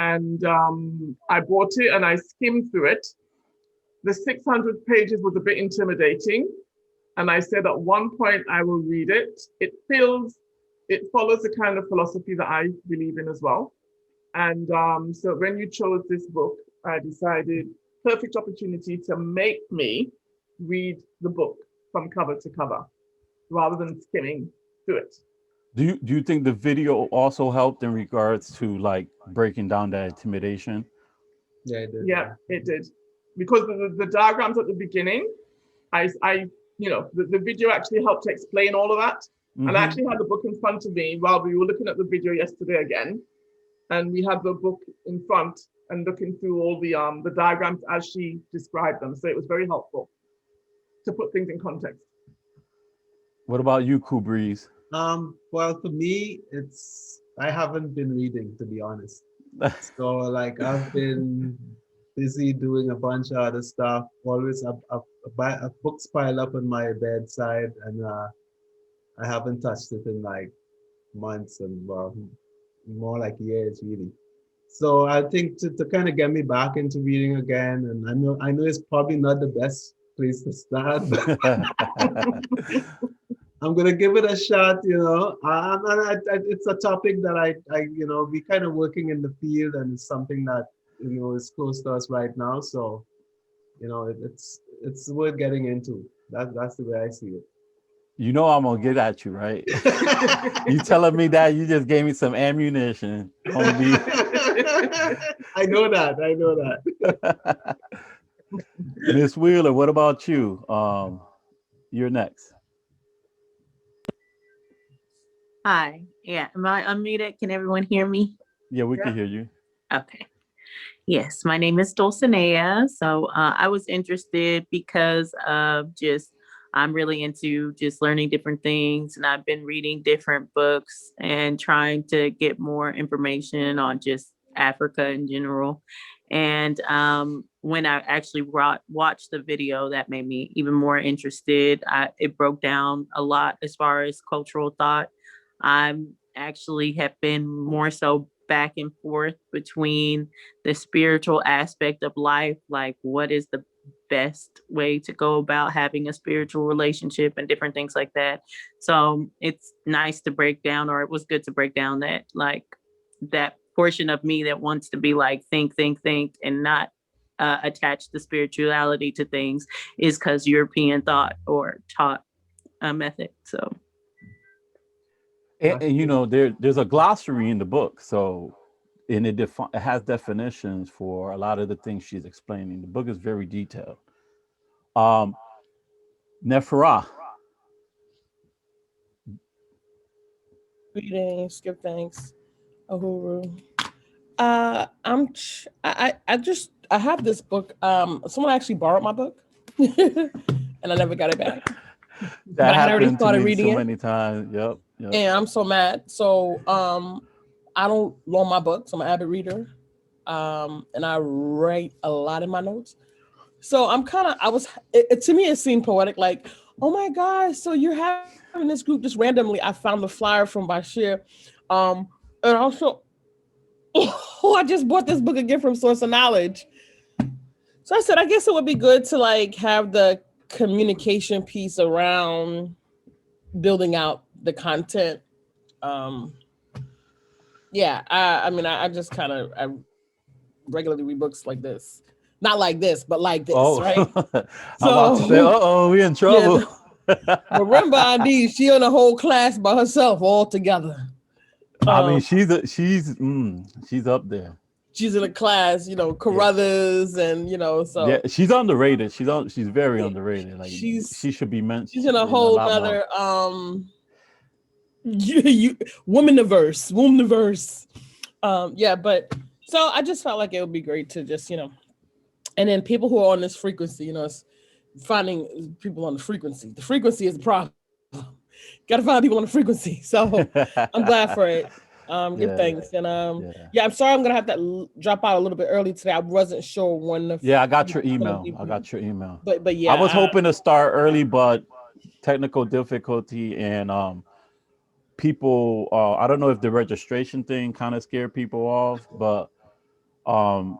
And I bought it and I skimmed through it. The 600 pages was a bit intimidating. And I said at one point I will read it. It follows the kind of philosophy that I believe in as well. And so when you chose this book, I decided perfect opportunity to make me read the book from cover to cover rather than skimming through it. Do you think the video also helped in regards to like breaking down that intimidation? Yeah, it did. Yeah, it did. Because the diagrams at the beginning, the video actually helped to explain all of that. Mm-hmm. And I actually had the book in front of me while we were looking at the video yesterday again. And we had the book in front and looking through all the diagrams as she described them. So it was very helpful to put things in context. What about you, Breeze? Well, for me, I haven't been reading, to be honest. So like I've been busy doing a bunch of other stuff. Always books pile up on my bedside, and I haven't touched it in like months and more like years, really. So I think to kind of get me back into reading again, and I know it's probably not the best place to start, but I'm gonna give it a shot. It's a topic that we kind of working in the field, and it's something that is close to us right now. So, it's worth getting into. That's the way I see it. I'm gonna get at you, right? You telling me that you just gave me some ammunition. I know that. Miss Wheeler, what about you? You're next. Hi. Yeah. Am I unmuted? Can everyone hear me? Yeah, we can hear you. Okay. Yes. My name is Dulcinea. So I was interested because of I'm really into just learning different things. And I've been reading different books and trying to get more information on just Africa in general. And when I actually watched the video, that made me even more interested. It broke down a lot as far as cultural thought. I actually have been more so back and forth between the spiritual aspect of life, like what is the best way to go about having a spiritual relationship and different things like that. So it's nice to break down, or it was good to break down that, like, that portion of me that wants to be like, think, and not attach the spirituality to things is because European thought or taught a method. So. And there's a glossary in the book, so and it has definitions for a lot of the things she's explaining. The book is very detailed. Nefera. Greetings, give thanks, Uhuru. I have this book. Someone actually borrowed my book, and I never got it back. That but I had already happened started to me reading so it. many times. Yep. And I'm so mad. So I don't loan my books. I'm an avid reader. And I write a lot in my notes. So to me, it seemed poetic, like, oh my gosh, so you're having this group just randomly. I found the flyer from Bashir. And also, I just bought this book again from Source of Knowledge. So I said, I guess it would be good to like have the communication piece around building out the content. I just kind of I regularly read books like this, not like this, but like this, right? I'm about to say, we in trouble. Yeah, Marimba ID, she on a whole class by herself all together. I mean, she's up there. She's in a class, Carruthers, and so yeah, she's underrated. She's very underrated. Like she should be mentioned. She's in a whole other womaniverse. But so I just felt like it would be great to just, and then people who are on this frequency, it's finding people on the frequency. The frequency is the problem. Got to find people on the frequency. So I'm glad for it. Give thanks. And I'm sorry I'm gonna have to drop out a little bit early today. I wasn't sure when I got your email. But yeah, I was hoping to start early, but technical difficulty and people I don't know if the registration thing kind of scared people off, but Um,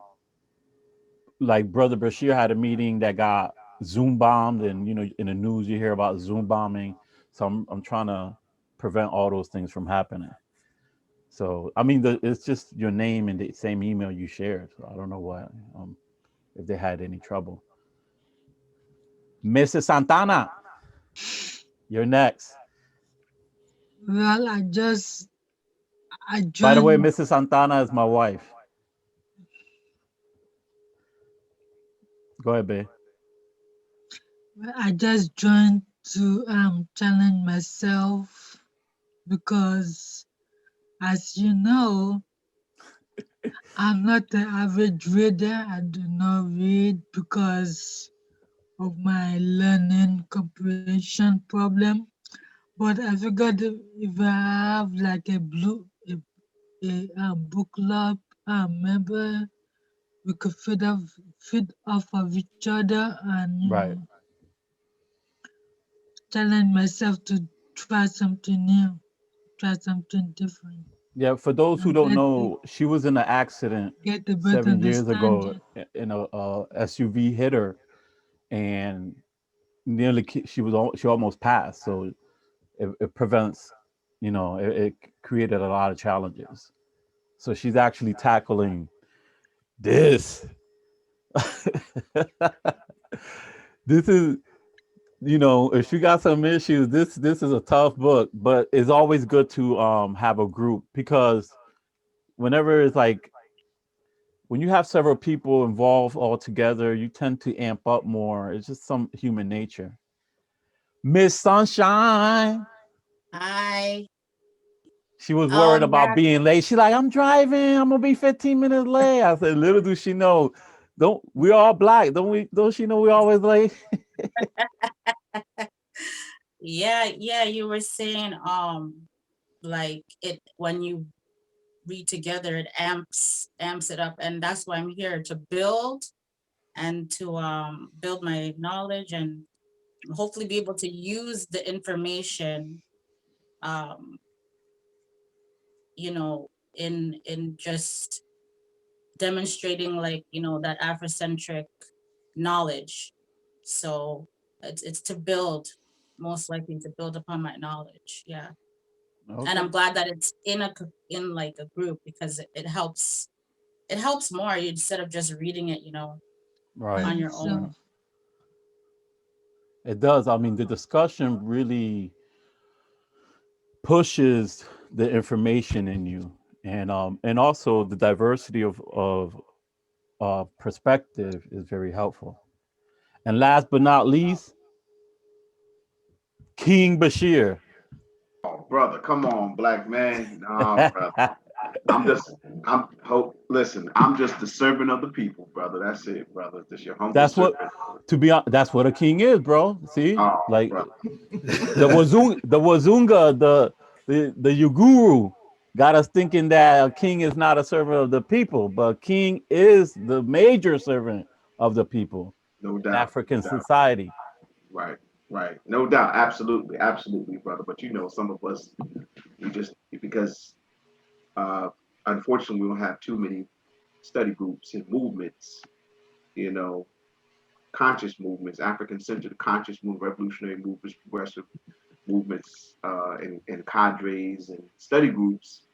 like Brother Bashir had a meeting that got Zoom bombed, and in the news you hear about Zoom bombing. So I'm trying to prevent all those things from happening. So I mean, it's just your name and the same email you shared. So I don't know what if they had any trouble. Mrs. Santana, you're next. Well, I By the way, joined. Mrs. Santana is my wife. Go ahead, babe. I just joined to challenge myself because, as you know, I'm not the average reader. I do not read because of my learning comprehension problem. But I figured if I have like a book club member, we could feed off of each other and Right. challenge myself to try something new, try something different, Yeah. For those who and don't know, she was in an accident get a better 7 years ago. understanding. In a SUV hit her, and she almost passed. So it prevents, it created a lot of challenges. So she's actually tackling this. This is, if you got some issues, this is a tough book, but it's always good to have a group, because whenever it's like when you have several people involved all together, you tend to amp up more. It's just some human nature. Miss Sunshine, Hi. she was Oh, worried about yeah. being late. She's like, I'm driving, I'm gonna be 15 minutes late. I said, little do she know, don't we all black? Don't she know we always late? Yeah, you were saying like it when you read together it amps it up, and that's why I'm here to build and to build my knowledge and hopefully be able to use the information um in just demonstrating like that Afrocentric knowledge. So it's to build, most likely to build upon my knowledge. Yeah. And Okay. I'm glad that it's in like a group, because it helps more instead of just reading it, Right. on And your so, Right. own. It does. I mean, the discussion really pushes the information in you, and also the diversity of perspective is very helpful. And last but not least, King Bashir. Oh, brother, come on, black man. No, brother. I'm just, listen, I'm just the servant of the people, brother. That's it, brother. Just your humble That's what, servant. to be honest, that's what a king is, bro. See, Oh, like brother. the Wazunga, the Yuguru got us thinking that a king is not a servant of the people, but a king is the major servant of the people No in doubt. No African doubt. society. Right, right. No doubt. Absolutely, absolutely, brother. But some of us, we just, because uh, unfortunately, we don't have too many study groups and movements, you know, conscious movements, African centered conscious movement, revolutionary movements, progressive movements, and cadres and study groups.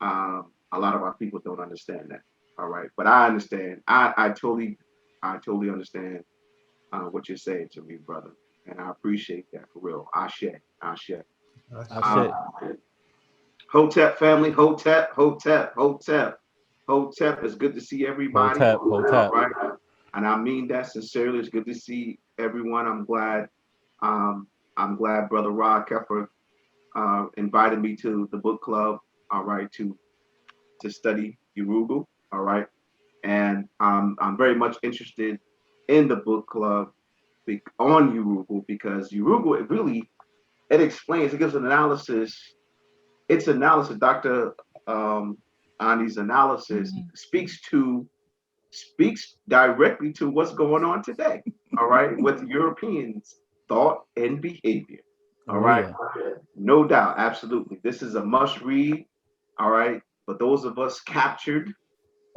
A lot of our people don't understand that. All right. But I understand. I totally understand what you're saying to me, brother. And I appreciate that for real. Ashe, Ashe. I Um, said, Hotep family, Hotep, Hotep, Hotep, Hotep. It's good to see everybody. Hotep, All Hotep. right. And I mean that sincerely. It's good to see everyone. Um, I'm glad Brother Ra Kheper invited me to the book club. All right, to study Yurugu. All right, and I'm very much interested in the book club on Yurugu, because Yurugu it explains, it gives an analysis. Its analysis, Dr. Ani's analysis speaks directly to what's going on today. All right, with Europeans' thought and behavior. All Oh right, yeah. no doubt, absolutely. This is a must read. All right, for those of us captured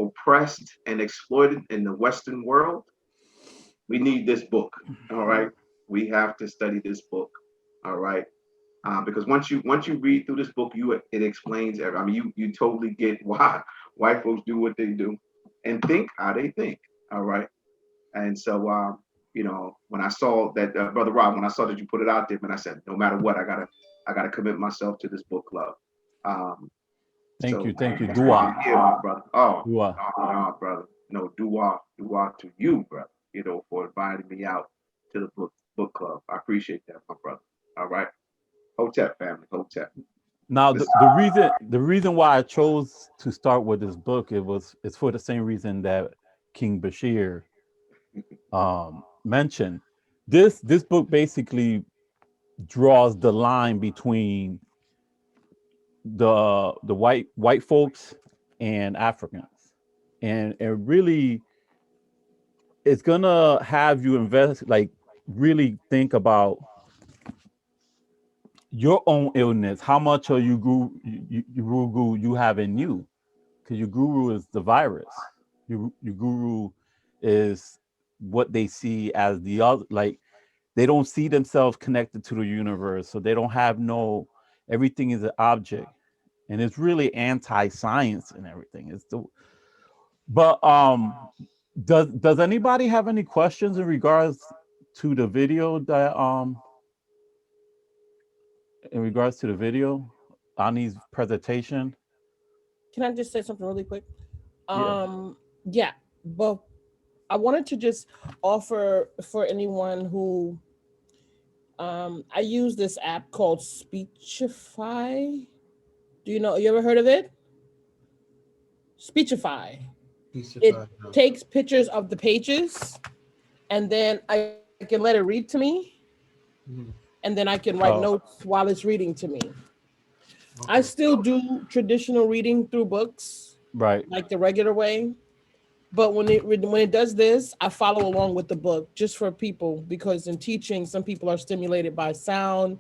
oppressed and exploited in the Western world, we need this book. All right, we have to study this book. All right, because once you read through this book, it explains every. I mean, you totally get why white folks do what they do and think how they think. All right, and so when I saw that, Brother Rob, when I saw that you put it out there, man, I said, no matter what, I gotta commit myself to this book club. Thank you. That's Dua. why I'm here, my brother. Oh, Dua. no, brother. No, dua to you, brother. For inviting me out to the book club. I appreciate that, my brother. All right, Hotep family, Hotep. Now, the reason why I chose to start with this book, it's for the same reason that King Bashir mentioned. This book basically draws the line between the white folks and Africans, and it really, it's gonna have you invest, like, really think about your own illness. How much of Yurugu you have in you? Because your guru is the virus. Your guru is what they see as the other. Like, they don't see themselves connected to the universe, so they don't have everything is an object, and it's really anti-science and everything. But does anybody have any questions in regards to the video Ani's presentation? Can I just say something really quick? Yeah. Yeah, but I wanted to just offer for anyone who I use this app called Speechify. You ever heard of it? Speechify. It takes pictures of the pages, and then I can let it read to me, and then I can write notes while it's reading to me. I still do traditional reading through books, Right. like the regular way. But when it does this, I follow along with the book just for people, because in teaching, some people are stimulated by sound.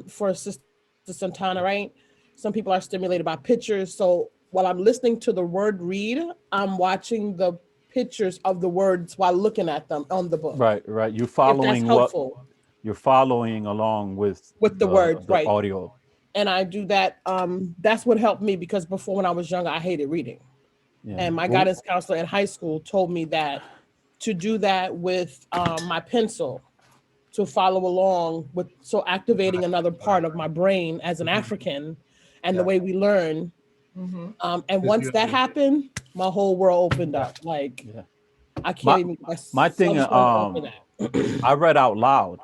For Sister Santana, right? Some people are stimulated by pictures. So while I'm listening to the word read, I'm watching the pictures of the words while looking at them on the book. Right. You're following you're following along with the words, the right? audio. And I do that. That's what helped me, because before, when I was younger, I hated reading. Yeah. And my guidance counselor in high school told me that to do that with my pencil, to follow along with, so activating another part of my brain as an African, and the way we learn. And once that happened, my whole world opened up. Like, I can't even. My thing, I read out loud.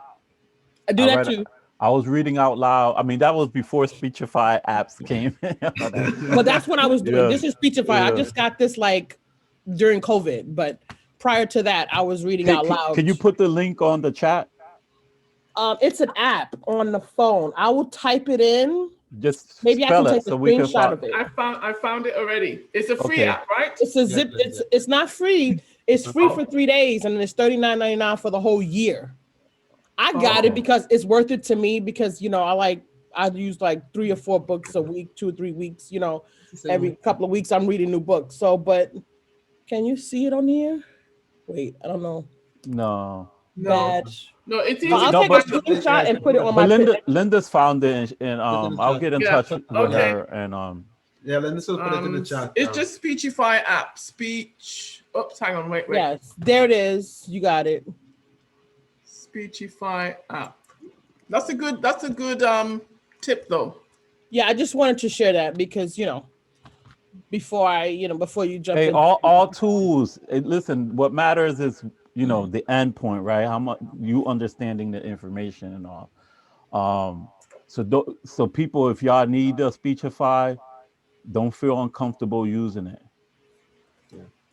I do that too. I was reading out loud. I mean, that was before Speechify apps came. But that's what I was doing. This is Speechify. I just got this like during COVID, but prior to that, I was reading out loud. Can you put the link on the chat? It's an app on the phone. I will type it in. Just maybe I can take a screenshot of it. I found it already. It's a free app, right? It's a zip. It's not free. It's free for 3 days, and then it's $39.99 for the whole year. I got it because it's worth it to me, because I use like 3 or 4 books a week, 2 or 3 weeks. Every couple of weeks I'm reading new books. So, but can you see it on here? Wait, I don't know. No. Badge. No, it's easy. I'll take a screenshot and put it on my. Linda's found it, and I'll get in touch with her, and Linda's will put it in the chat. It's just Speechify app. Oops, hang on, wait. Yes, there it is. You got it. Speechify app. That's a good tip though. Yeah, I just wanted to share that because before you jump in. All tools. Listen, what matters is the end point, right? How much you understanding the information and all. So people, if y'all need a Speechify, don't feel uncomfortable using it.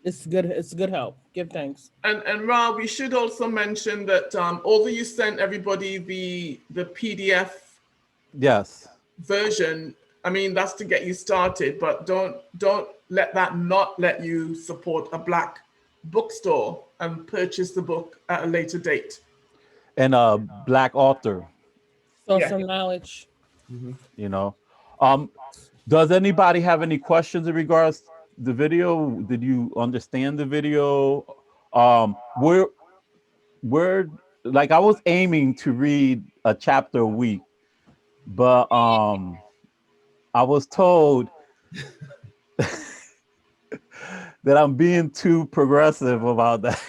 It's good help. Give thanks. And Ra, we should also mention that although you sent everybody the PDF version, I mean, that's to get you started, but don't let that not let you support a Black bookstore and purchase the book at a later date. And a Black author. So some knowledge. Does anybody have any questions in regards the video? Did you understand the video? Where like I was aiming to read a chapter a week, but I was told that I'm being too progressive about that.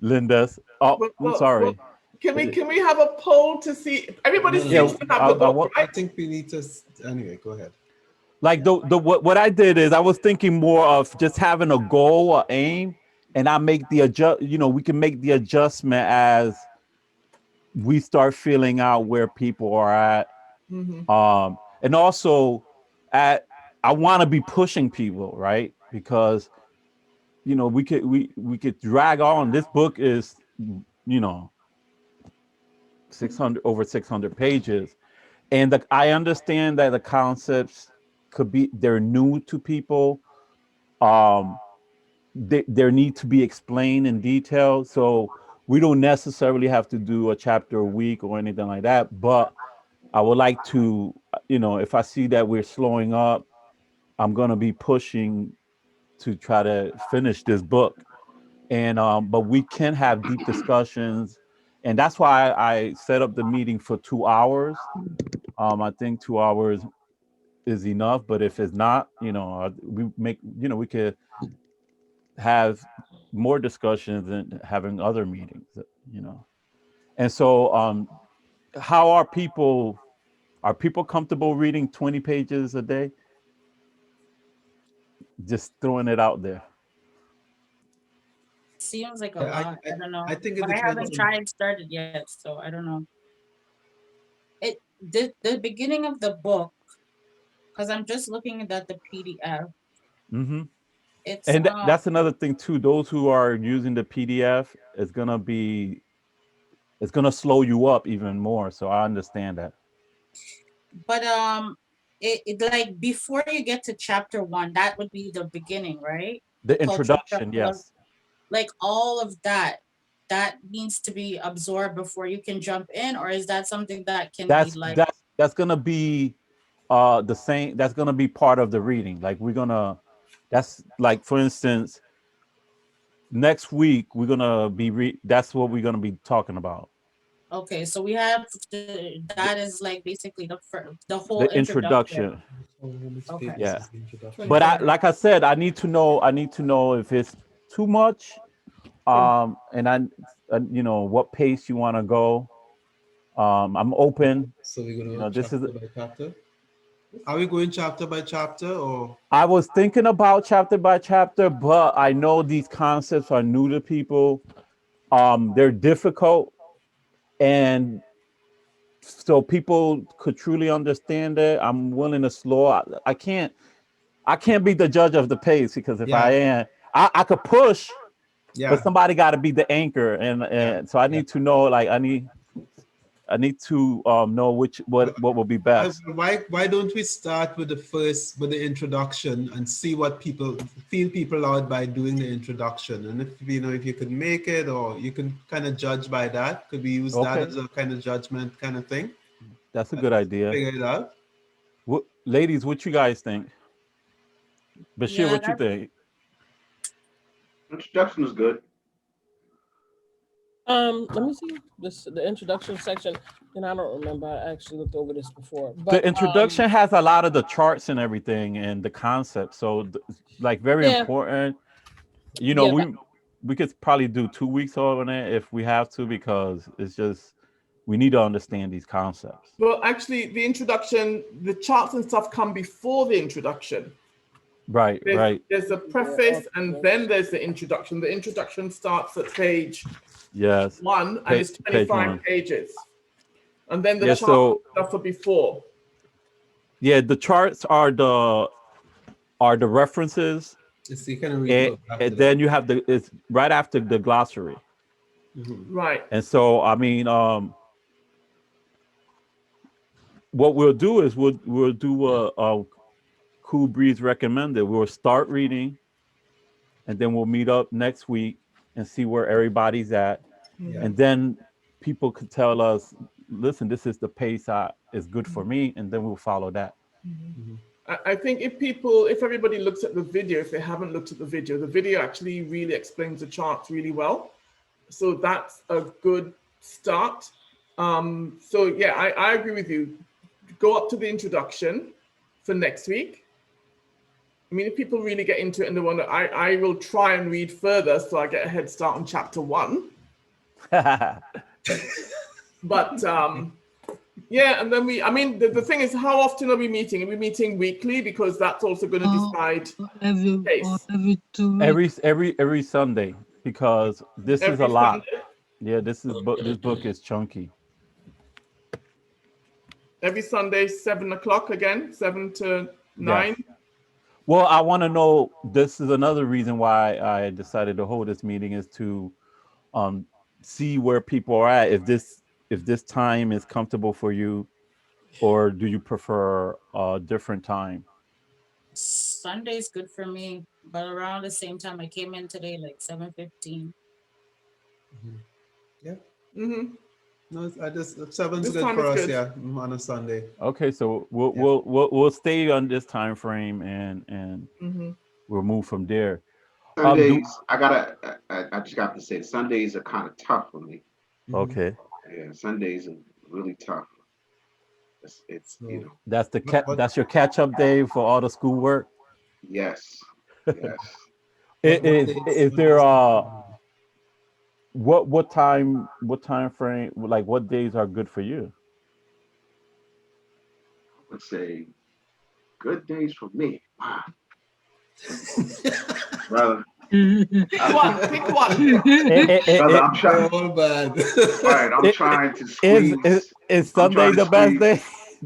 Linda's. Oh, I'm sorry. Can we have a poll to see? Everybody No, seems no, to have the book, I right? think we need to. Anyway, go ahead. Like what I did is I was thinking more of just having a goal or aim, and I make the adjust. You know, we can make the adjustment as we start feeling out where people are at. And also at I want to be pushing people, right? Because we could drag on. This book is, 600 over 600 pages, and I understand that the concepts they're new to people. Um, there need to be explained in detail, so we don't necessarily have to do a chapter a week or anything like that. But I would like to, if I see that we're slowing up, I'm gonna be pushing to try to finish this book. And but we can have deep discussions, and that's why I set up the meeting for 2 hours. I think 2 hours is enough, but if it's not, we could have more discussions and having other meetings, and so how are people comfortable reading 20 pages a day? Just throwing it out there. Seems like a Yeah, lot. I don't know. I think it But I depends haven't on. started yet, so I don't know. The beginning of the book, because I'm just looking at the PDF. Hmm. It's And that's another thing too. Those who are using the PDF, it's gonna slow you up even more. So I understand that. but it like before you get to chapter 1, that would be the beginning, right? The Cultural introduction, curriculum, yes. like all of that needs to be absorbed before you can jump in, or is that something that can be That's like, that's gonna be the same. That's gonna be part of the reading. Like that's like, for instance, next week we're gonna that's what we're gonna be talking about. okay, so we have that is like basically the whole The introduction. introduction. How many Okay. pages Yeah. is the introduction? But like I said, I need to know if it's too much, and what pace you want to go. I'm open. So we're gonna This is. chapter by chapter. Are we going chapter by chapter or? I was thinking about chapter by chapter, but I know these concepts are new to people. They're difficult, and so people could truly understand it. I'm willing to slow. I can't be the judge of the pace, because if I Yeah, am, I could push, but yeah, somebody got to be the anchor, and yeah, so I yeah. need to know. Like I need to know what will be best. Why don't we start with the introduction and see what people feel people out by doing the introduction, and if you can make it, or you can kind of judge by that. Could we use that Okay, as a kind of judgment kind of thing? that's a good idea. Figure it out. Ladies, what you guys think? Bashir, Yeah, what you think? Introduction is good. Let me see the introduction section, and I don't remember. I actually looked over this before, The but introduction has a lot of the charts and everything and the concept, so like very yeah, important. yeah, We could probably do 2 weeks on it if we have to, because it's just we need to understand these concepts. Well, actually, the introduction, the charts and stuff come before the introduction. Right, right. There's a preface and then there's the introduction. The introduction starts at page Yes. 1 and it's Page 25 one. pages. And then the Yeah. charts So and stuff are before. yeah, the charts are the references, So you kind of read those after and that. then you have it's right after the glossary. Right. And so I mean, what we'll do is we'll do a Cool Breeze recommended. We'll start reading, and then we'll meet up next week and see where everybody's at. Yeah. And then people could tell us, listen, this is the pace is good for me, and then we'll follow that. I think if everybody looks at the video, if they haven't looked at the video actually really explains the charts really well. So that's a good start. So yeah, I agree with you. Go up to the introduction for next week. I mean, if people really get into it and they want to, I will try and read further so I get a head start on chapter 1. But yeah, and then the thing is, how often are we meeting? Are we meeting weekly? Because that's also going to decide every 2 weeks. Every Sunday, because this is a Every lot. Sunday? Yeah, this book is chunky. Every Sunday, 7 o'clock again, 7 to 9. Yes. Well, I want to know, this is another reason why I decided to hold this meeting, is to see where people are at. If this time is comfortable for you, or do you prefer a different time? Sunday's good for me, but around the same time I came in today, like 7:15. Yeah. Mm-hmm. No, I just 7's This good time for is us. good. Yeah, on a Sunday. Okay, so we'll stay on this time frame, and we'll move from there. Sundays, I just got to say, Sundays are kind of tough for me. Okay. Yeah, Sundays are really tough. It's So, you know. That's your catch up day for all the schoolwork. Yes. Yes. Is there what time frame, like what days are good for you? I would say good days for me. Wow. Brother. Pick one. Brother, I'm trying. all bad. Right, I'm trying to squeeze. Is Sunday the best day?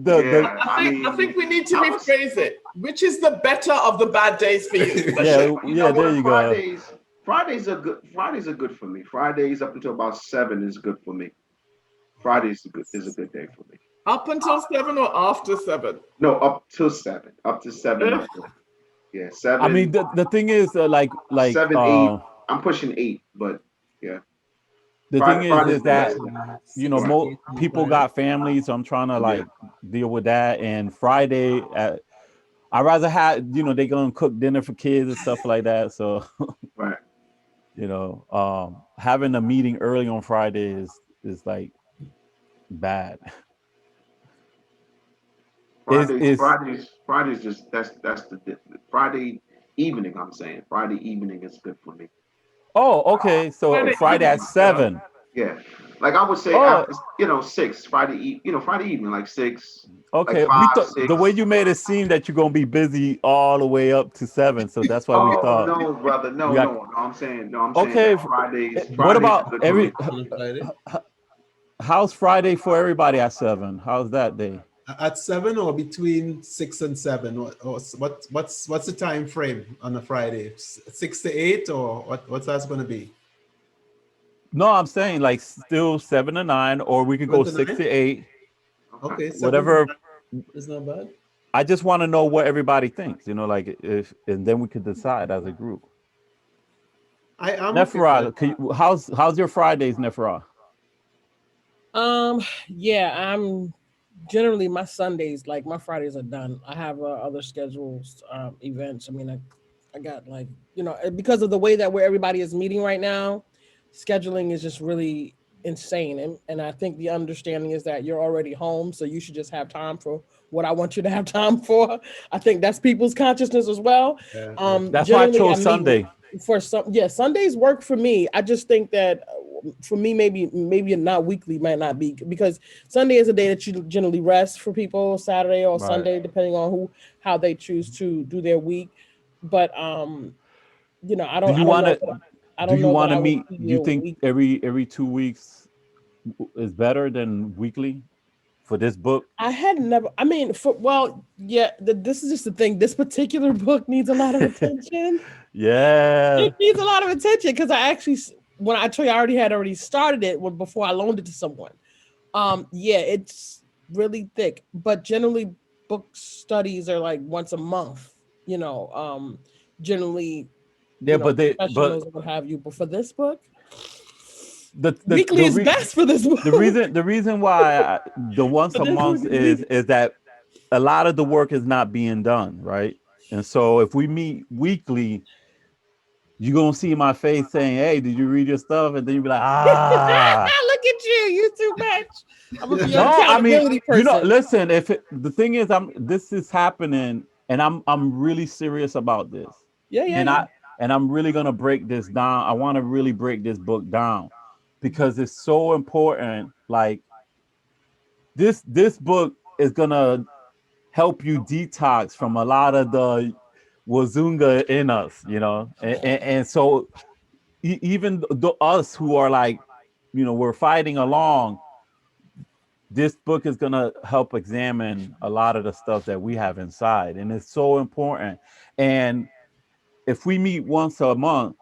I think we need to rephrase it. Which is the better of the bad days for you? Yeah, there you go. Fridays are good. Fridays are good for me. Fridays up until about 7 is good for me. Fridays is a good day for me. Up until 7 or after 7? No, up till 7. Up to 7. Yeah, 7. I mean, the thing is, like 7, 8. I'm pushing 8, but yeah. The thing is that Right. people got families, so I'm trying to deal with that. And Friday, I rather have they gonna cook dinner for kids and stuff like that. So right. Having a meeting early on Friday is like bad. Fridays just that's the Friday evening. I'm saying Friday evening is good for me. Oh, okay. So Friday at 7. Yeah, like I would say after 6 Friday evening like 6. Okay, like 5, 6. The way you made it seem that you're gonna be busy all the way up to 7, so that's why we thought. No, brother, no. I'm saying okay. That Fridays. What about Friday? How's Friday for everybody at 7? How's that day? At 7 or between 6 and 7? What's the time frame on a Friday? 6 to 8 or what's that going to be? No, I'm saying like still 7 to 9, or we could go 6 to 8. Okay, whatever. It's not bad. I just want to know what everybody thinks, like and then we could decide as a group. Nefera, how's your Fridays, Nefera? Yeah, I'm generally my Sundays, like my Fridays are done. I have other schedules, events. I mean, I got because of the way that where everybody is meeting right now, scheduling is just really insane. And I think the understanding is that you're already home, so you should just have time for what I want you to have time for. I think that's people's consciousness as well. Yeah. That's why I chose Sunday. Sundays work for me. I just think that for me, maybe not weekly, might not be, because Sunday is a day that you generally rest for people, Saturday or Sunday, depending on how they choose to do their week. But I don't. Do you want to meet? Do you think every 2 weeks is better than weekly for this book? I had never. I mean, this is just the thing. This particular book needs a lot of attention. Yeah, it needs a lot of attention because I actually, when I tell you, I already started it before I loaned it to someone. It's really thick, but generally book studies are like once a month. Generally. But what have you? But for this book, the weekly is best for this book. The reason why the once a month is that a lot of the work is not being done, right? And so if we meet weekly, you're gonna see my face saying, "Hey, did you read your stuff?" And then you'll be like, "Ah." Look at you, you too much. I'm gonna be your No, I mean, accountability person. listen, the thing is, this is happening, and I'm really serious about this. Yeah, yeah, And yeah. I'm really gonna break this down. I want to really break this book down because it's so important. Like this book is gonna help you detox from a lot of the wazunga in us, and so even us who are like, we're fighting along, this book is going to help examine a lot of the stuff that we have inside, and it's so important. And if we meet once a month,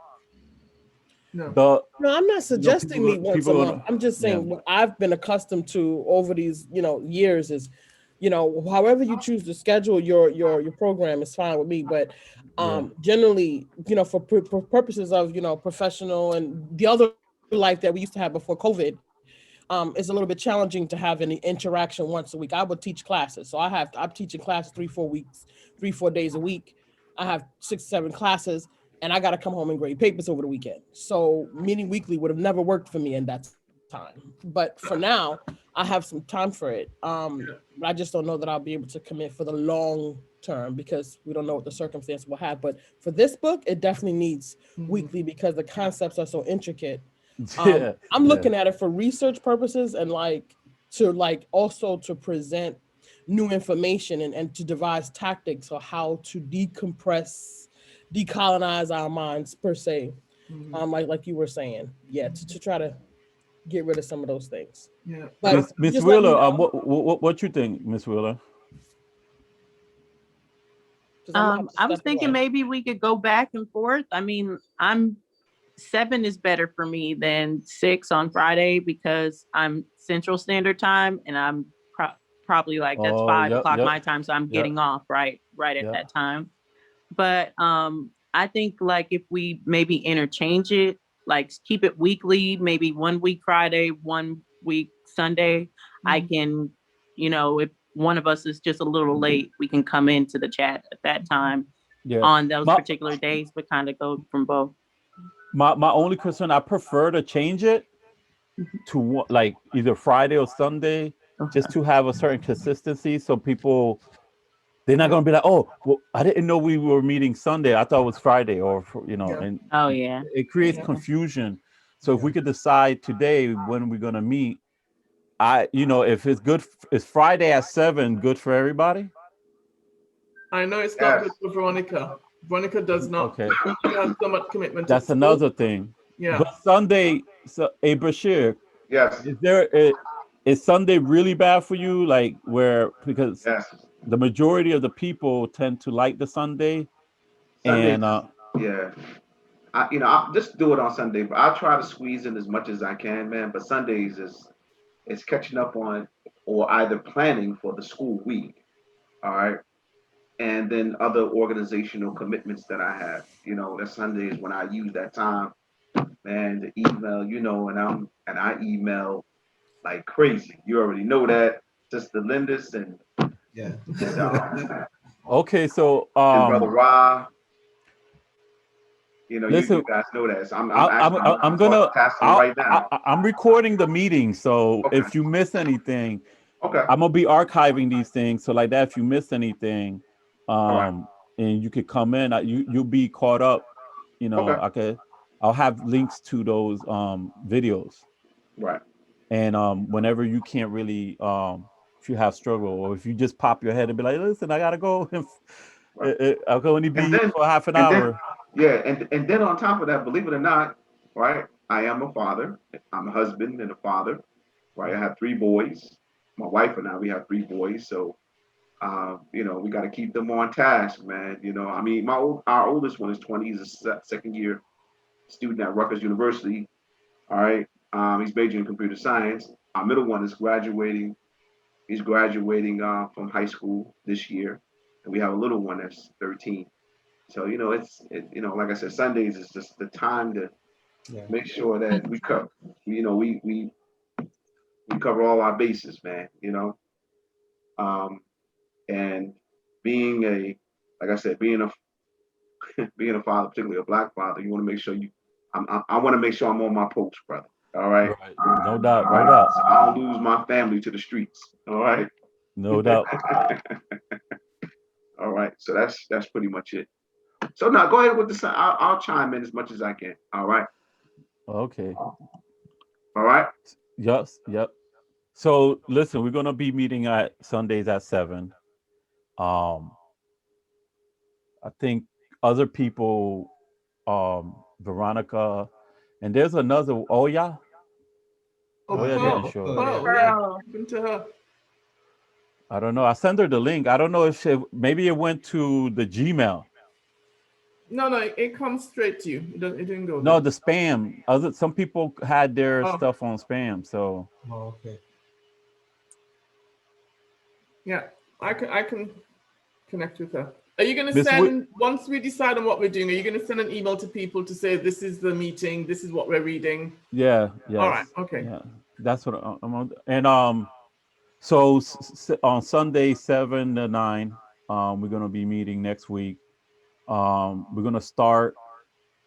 No. the No, I'm not suggesting meet once a people month. I'm just yeah, saying what I've been accustomed to over these, years is, however you choose to schedule your program is fine with me. But yeah, generally, for purposes of, professional and the other life that we used to have before COVID, it's a little bit challenging to have any interaction once a week. I would teach classes. So I'm teaching classes 4 days a week. I have 6, 7 classes, and I got to come home and grade papers over the weekend. So meeting weekly would have never worked for me in that time. But for now, I have some time for it. But I just don't know that I'll be able to commit for the long term because we don't know what the circumstance will have. But for this book, it definitely needs weekly because the concepts are so intricate. yeah, I'm yeah, looking at it for research purposes and also to present new information and to devise tactics on how to decompress, decolonize our minds per se. Like you were saying, yeah, to try to get rid of some of those things. Yeah. But Miss just let me Wheeler, know what you think, Miss Wheeler? because I'm about to I was step thinking away. maybe we could go back and forth. I mean, I'm 7 is better for me than 6 on Friday because I'm Central Standard Time and I'm probably like that's Oh, 5 o'clock yep, my time, so I'm yep, getting off right at yep. that time. But I think like if we maybe interchange it, like keep it weekly, maybe 1 week Friday, 1 week Sunday, I can, if one of us is just a little late, we can come into the chat at that time Yeah. on those My particular days, but kind of go from both. my only concern, I prefer to change it to like either Friday or Sunday, just Okay. to have a certain consistency, so people they're not gonna be like, oh, well, I didn't know we were meeting Sunday. I thought it was Friday, or Yeah. and Oh yeah. it creates Yeah. confusion. So if we could decide today when we're gonna meet, if it's good, it's Friday at 7, good for everybody. I know it's not good Yes. for Veronica. Veronica does not. Okay, She has so much commitment at that's school. another thing. Yeah. But Sunday, so Bashir, Yes. is is Sunday really bad for you? Like where because Yes. the majority of the people tend to like the Sunday, Sundays. and Yeah. I just do it on Sunday, but I try to squeeze in as much as I can, man. But Sundays is catching up on or either planning for the school week. All right. And then other organizational commitments that I have. That Sunday is when I use that time, man, to email, and I email like crazy. You already know that. Just the Lindis Yeah. and okay, so and brother Ra. You listen, guys know that. So I'm I, I'm actually I- I'm gonna multitasking right now. I'm recording the meeting, so Okay. if you miss anything, Okay. I'm gonna be archiving these things. So like that, if you miss anything, All right. and you could come in, you'll be caught up. Okay. I'll have links to those videos, Right. and whenever you can't really if you have struggle, or if you just pop your head and be like, listen, I gotta go, Right. I'll only be And here then for half an and then hour. yeah, and then on top of that, believe it or not, right? I am a father. I'm a husband and a father. Right. I have 3 boys. My wife and I, we have 3 boys. So we got to keep them on task, man. I mean, our oldest one is 20. He's a second year student at Rutgers University. All right. He's majoring in computer science. Our middle one is graduating. He's graduating from high school this year, and we have a little one that's 13. So like I said, Sundays is just the time to Yeah. make sure that we cover. We cover all our bases, man. Um, And being like I said, being a being a father, particularly a black father, you want to make sure I want to make sure I'm on my post, brother. All right. Right. No doubt. All No right. doubt. So I don't lose my family to the streets. All right. No doubt. All right. So that's pretty much it. So now go ahead with the. I'll chime in as much as I can. All right. Okay. All right. Yes. Yep. So listen, we're gonna be meeting at Sundays at 7. Um, I think other people, Veronica, and there's another. Oh yeah. Oh, Oh yeah, Pearl. didn't show. Yeah. Pearl, yeah. Pearl. Open to her. I don't know. I sent her the link. I don't know if maybe it went to the Gmail. No, it comes straight to you. It didn't go No, there. the spam. Some people had their Oh. stuff on spam. So Oh, okay. Yeah, I can connect with her. Are you going to Miss send, once we decide on what we're doing, are you going to send an email to people to say, this is the meeting, this is what we're reading? yeah, yes. All right, okay. Yeah, that's what I'm on. And so on Sunday 7 to 9, we're gonna be meeting next week. We're gonna start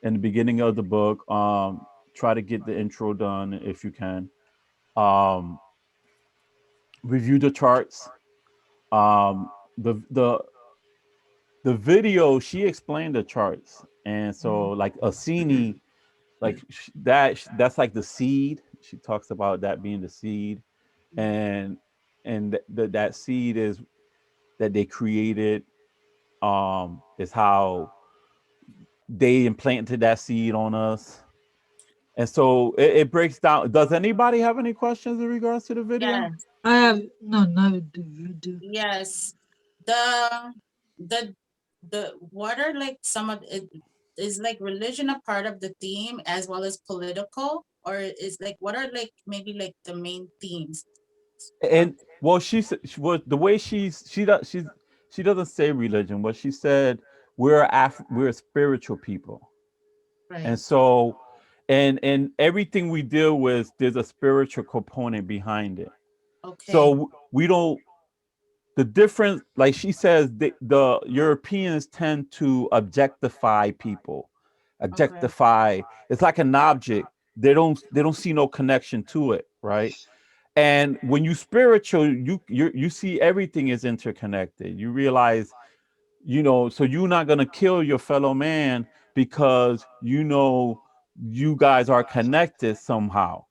in the beginning of the book. Try to get the intro done if you can. Review the charts. The video, she explained the charts, and so like Asini, like that's like the seed. She talks about that being the seed, and that seed is that they created, is how they implanted that seed on us. And so it breaks down. Does anybody have any questions in regards to the video? Yes. I have no, not the video. Yes. The the what are like some of it, is like religion a part of the theme as well as political, or is like what are like maybe like the main themes? And well, she said the way she doesn't say religion, but she said we're spiritual people. Right. And so and everything we deal with, there's a spiritual component behind it. Okay. So we don't, the difference, like she says, the Europeans tend to objectify people. Objectify, it's like an object. They don't see no connection to it, right? And when you spiritual, you see everything is interconnected. You realize, so you're not gonna kill your fellow man because you guys are connected somehow,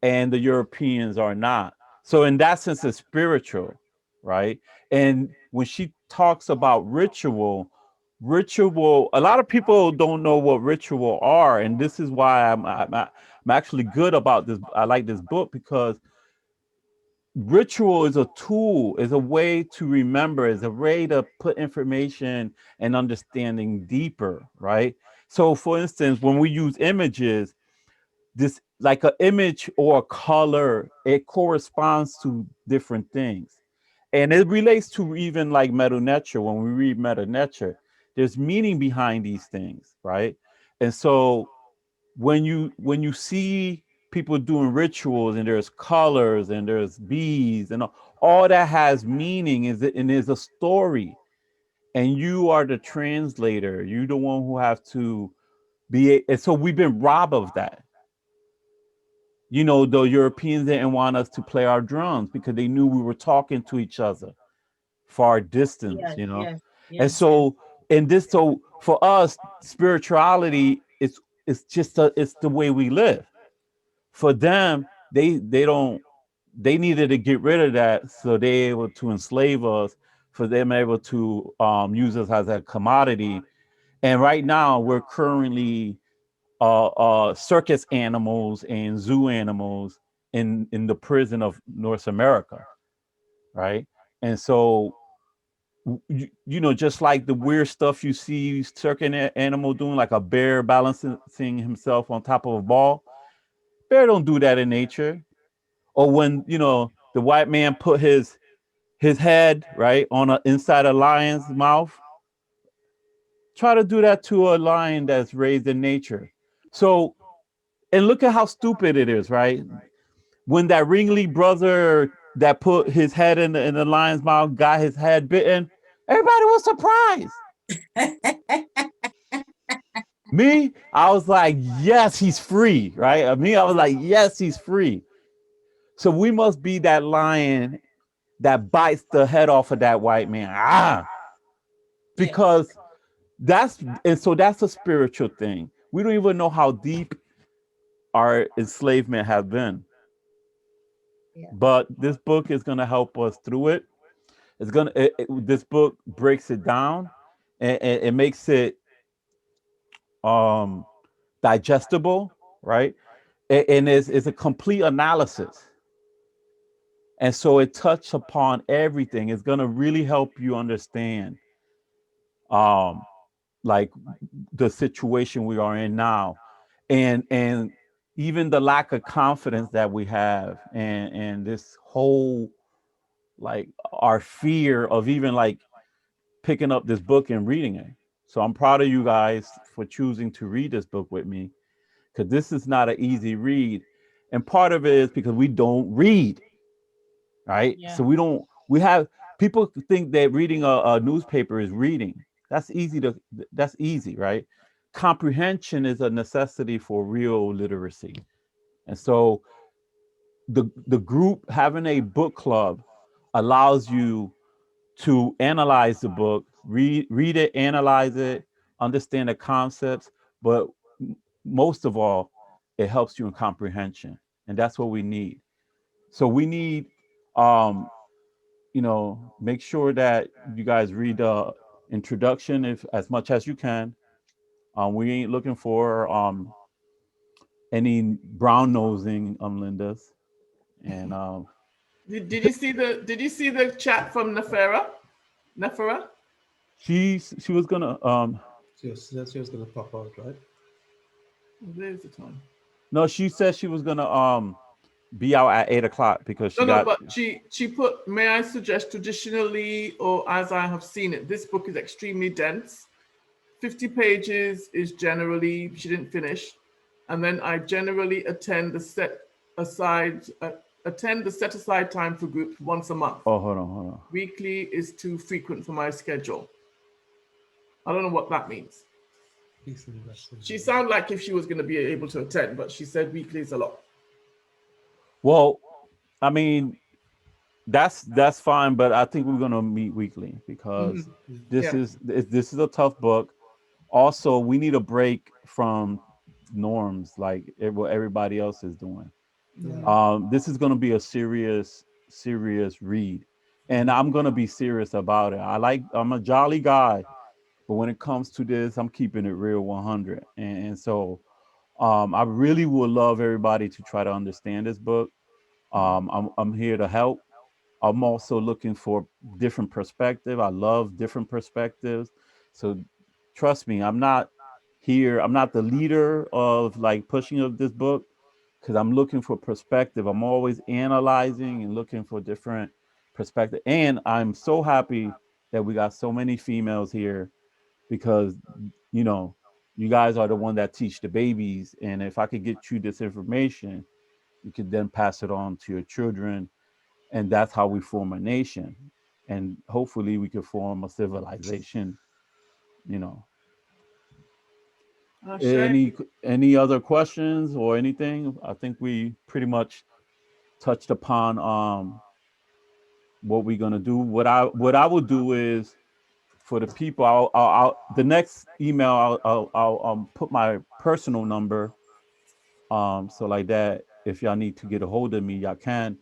and the Europeans are not. So in that sense, it's spiritual, right? And when she talks about ritual, a lot of people don't know what ritual are, and this is why I'm actually good about this. I like this book because ritual is a tool, is a way to remember, is a way to put information and understanding deeper, right? So for instance, when we use images, this like an image or a color, it corresponds to different things. And it relates to even like meta nature. When we read meta nature, there's meaning behind these things, right? And so when you see people doing rituals and there's colors and there's bees and all that has meaning, and is a story, and you are the translator, you're the one who have to and so we've been robbed of that. The Europeans didn't want us to play our drums because they knew we were talking to each other far distance, Yes, yes, and yes, so so for us, spirituality it's just it's the way we live. For them, they don't, they needed to get rid of that, so they able to enslave us, for them able to use us as a commodity. And right now we're currently circus animals and zoo animals in the prison of North America, right? And so just like the weird stuff you see circus animal doing, like a bear balancing himself on top of a ball. Bear don't do that in nature. Or when the white man put his head right on inside a lion's mouth, try to do that to a lion that's raised in nature. And look at how stupid it is, right? When that Ringling brother that put his head in the lion's mouth, got his head bitten. Everybody was surprised. Me, I was like, yes, he's free, right? I was like, yes, he's free. So we must be that lion that bites the head off of that white man. Because that's a spiritual thing. We don't even know how deep our enslavement has been. But this book is gonna help us through it. This book breaks it down, and it makes it um digestible, right? And it's a complete analysis. And so it touched upon everything. It's gonna really help you understand um like the situation we are in now, and even the lack of confidence that we have, and this whole like our fear of even like picking up this book and reading it. So I'm proud of you guys for choosing to read this book with me, because this is not an easy read. And part of it is because we don't read, right? So we have people think that reading a newspaper is reading. That's easy, right? Comprehension is a necessity for real literacy. And so the group having a book club allows you to analyze the book, read it, analyze it, understand the concepts, but most of all, it helps you in comprehension, and that's what we need. So we need, make sure that you guys read the introduction if as much as you can. We ain't looking for any brown nosing Lindas, and Did you see the chat from Nefera? Nefera? she was gonna She said she was gonna pop out, right? There's the time. no, she said she was gonna be out at 8 o'clock because she got. But she put, may I suggest traditionally, or as I have seen it, this book is extremely dense. 50 pages is generally, she didn't finish. And then I generally attend the set aside time for groups once a month. Oh, hold on. Weekly is too frequent for my schedule. I don't know what that means. She sounded like if she was going to be able to attend, but she said weekly is a lot. Well, I mean, that's fine, but I think we're gonna meet weekly because this is a tough book. Also, we need a break from norms like what everybody else is doing. This is gonna be a serious read, and I'm gonna be serious about it. I'm a jolly guy, but when it comes to this, I'm keeping it real 100. And so, I really would love everybody to try to understand this book. I'm here to help. I'm also looking for different perspective. I love different perspectives. So trust me, I'm not the leader of like pushing of this book, because I'm looking for perspective. I'm always analyzing and looking for different perspective. And I'm so happy that we got so many females here, because you guys are the one that teach the babies. And if I could get you this information, you could then pass it on to your children, and that's how we form a nation, and hopefully we could form a civilization. you know any other questions or anything? I think we pretty much touched upon what we're going to do. What I will do is, for the people, I'll the next email I'll put my personal number, so like that, if y'all need to get a hold of me, y'all can.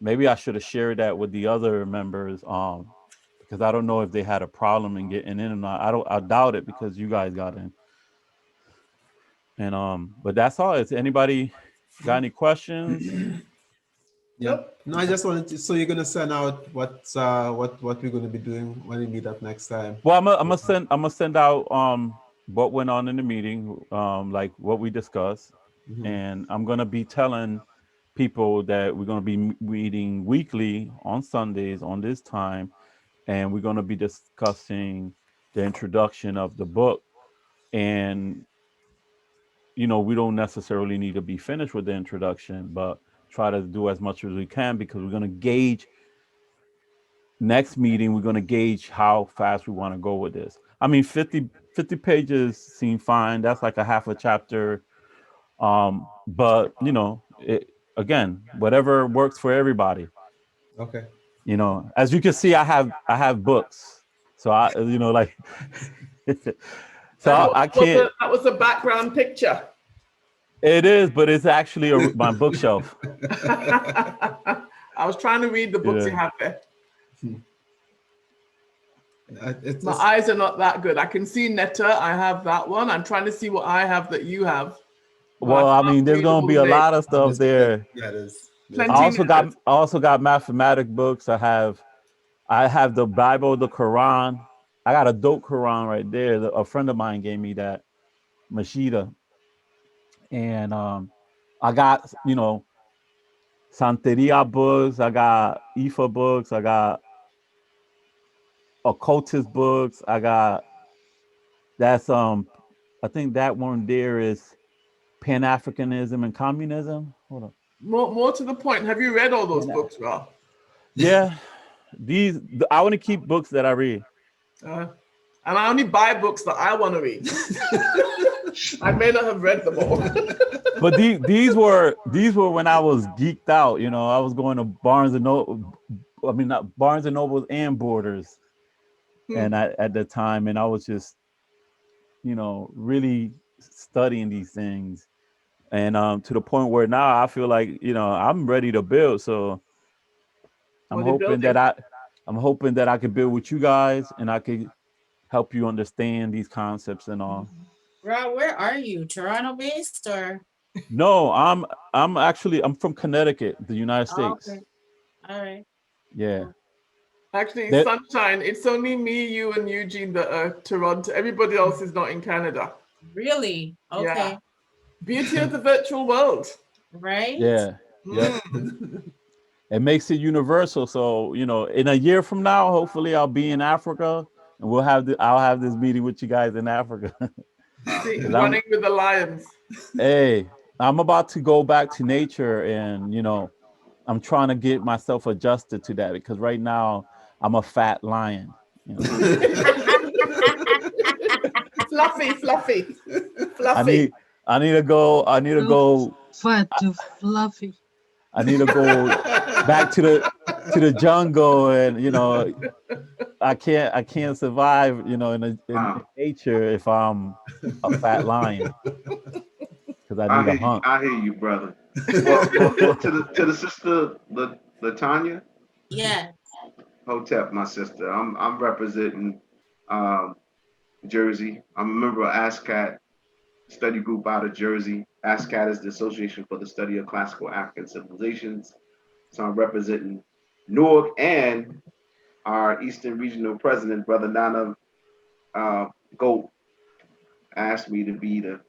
Maybe I should have shared that with the other members, because I don't know if they had a problem in getting in or not. I doubt it, because you guys got in. And but that's all. Is anybody got any questions? Yep. No, I just wanted to. So you're gonna send out what we're gonna be doing when we meet up next time? Well, I'm gonna send out what went on in the meeting, like what we discussed, and I'm gonna be telling people that we're gonna be meeting weekly on Sundays on this time, and we're gonna be discussing the introduction of the book. And we don't necessarily need to be finished with the introduction, but try to do as much as we can, because we're going to gauge next meeting. We're going to gauge how fast we want to go with this. I mean, 50 pages seem fine. That's like a half a chapter. But you know, again, whatever works for everybody. Okay. You know, as you can see, I have books, so I, you know, like, so I can't. That was a background picture. It is, but it's actually my bookshelf. I was trying to read the books you have there. My eyes are not that good. I can see Netta. I have that one. I'm trying to see what I have that you have. Well, I mean, there's gonna be a lot of stuff there. Yeah, it is. I also got mathematic books. I have the Bible, the Quran. I got a dope Quran right there. A friend of mine gave me that, Mashida. And I got, you know, Santeria books. I got Ifa books. I got occultist books. I got I think that one there is Pan-Africanism and Communism. Hold on. More to the point. Have you read all those books, Ra? Yeah, I want to keep books that I read. And I only buy books that I want to read. I may not have read them all. But these were when I was geeked out. You know, I was going to Barnes and Noble. I mean, not Barnes and Nobles and Borders, and at the time, and I was just, you know, really studying these things, and to the point where now I feel like, you know, I'm ready to build. So I'm hoping that I could build with you guys, and I could help you understand these concepts and all. Ra, where are you? Toronto based or? No, I'm from Connecticut, the United States. Okay. All right. Yeah. Actually, Sunshine, it's only me, you, and Eugene that are Toronto. Everybody else is not in Canada. Really? Okay. Yeah. Beauty of the virtual world. Right? Yeah. Yeah. It makes it universal. So, you know, in a year from now, hopefully I'll be in Africa, and I'll have this meeting with you guys in Africa. Running with the lions. Hey, I'm about to go back to nature, and, you know, I'm trying to get myself adjusted to that, because right now I'm a fat lion. You know? Fluffy. I need to go. Fat to fluffy. I need to go back to the jungle, and, you know, I can't survive, you know, in nature if I'm a fat lion, because I need a hunt. I hear you, brother. Well, to the sister, Latanya. Yeah. Hotep, my sister. I'm representing Jersey. I'm a member of ASCAT study group out of Jersey. ASCAT is the Association for the Study of Classical African Civilizations. So I'm representing Newark, and our Eastern Regional President, Brother Nana Gold, asked me to be the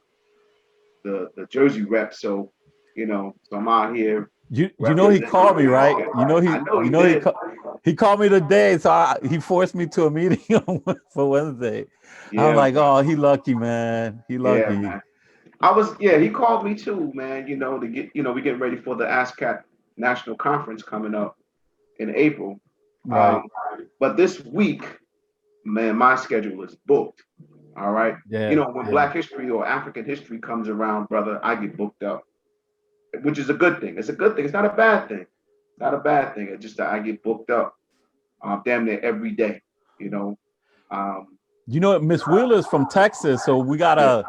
Jersey rep. So, you know, so I'm out here. You know he called me, right? He called me today, so he forced me to a meeting for Wednesday. Yeah, I'm like, oh, he lucky, man. He lucky. Yeah, man. He called me too, man. You know, we're getting ready for the ASCAT National Conference coming up in April. Right. But this week, man, my schedule is booked. All right. Yeah. You know, when Black history or African history comes around, brother, I get booked up, which is a good thing. It's a good thing. It's not a bad thing. Not a bad thing. It's just that I get booked up damn near every day, you know. You know, Miss Wheeler's from Texas, so we gotta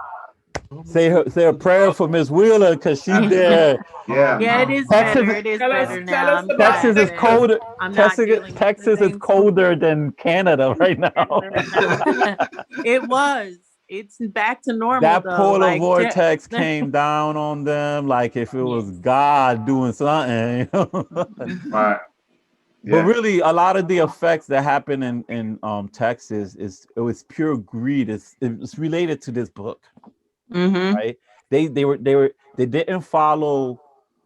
say a prayer for Miss Wheeler, because she's there. Yeah, it is better. It is better now. Texas is colder. Texas is colder than Canada right now. It was. It's back to normal. That polar vortex came down on them like if it was God doing something. You know? Right. Yeah. But really, a lot of the effects that happen in Texas it was pure greed. It's related to this book, right? They didn't follow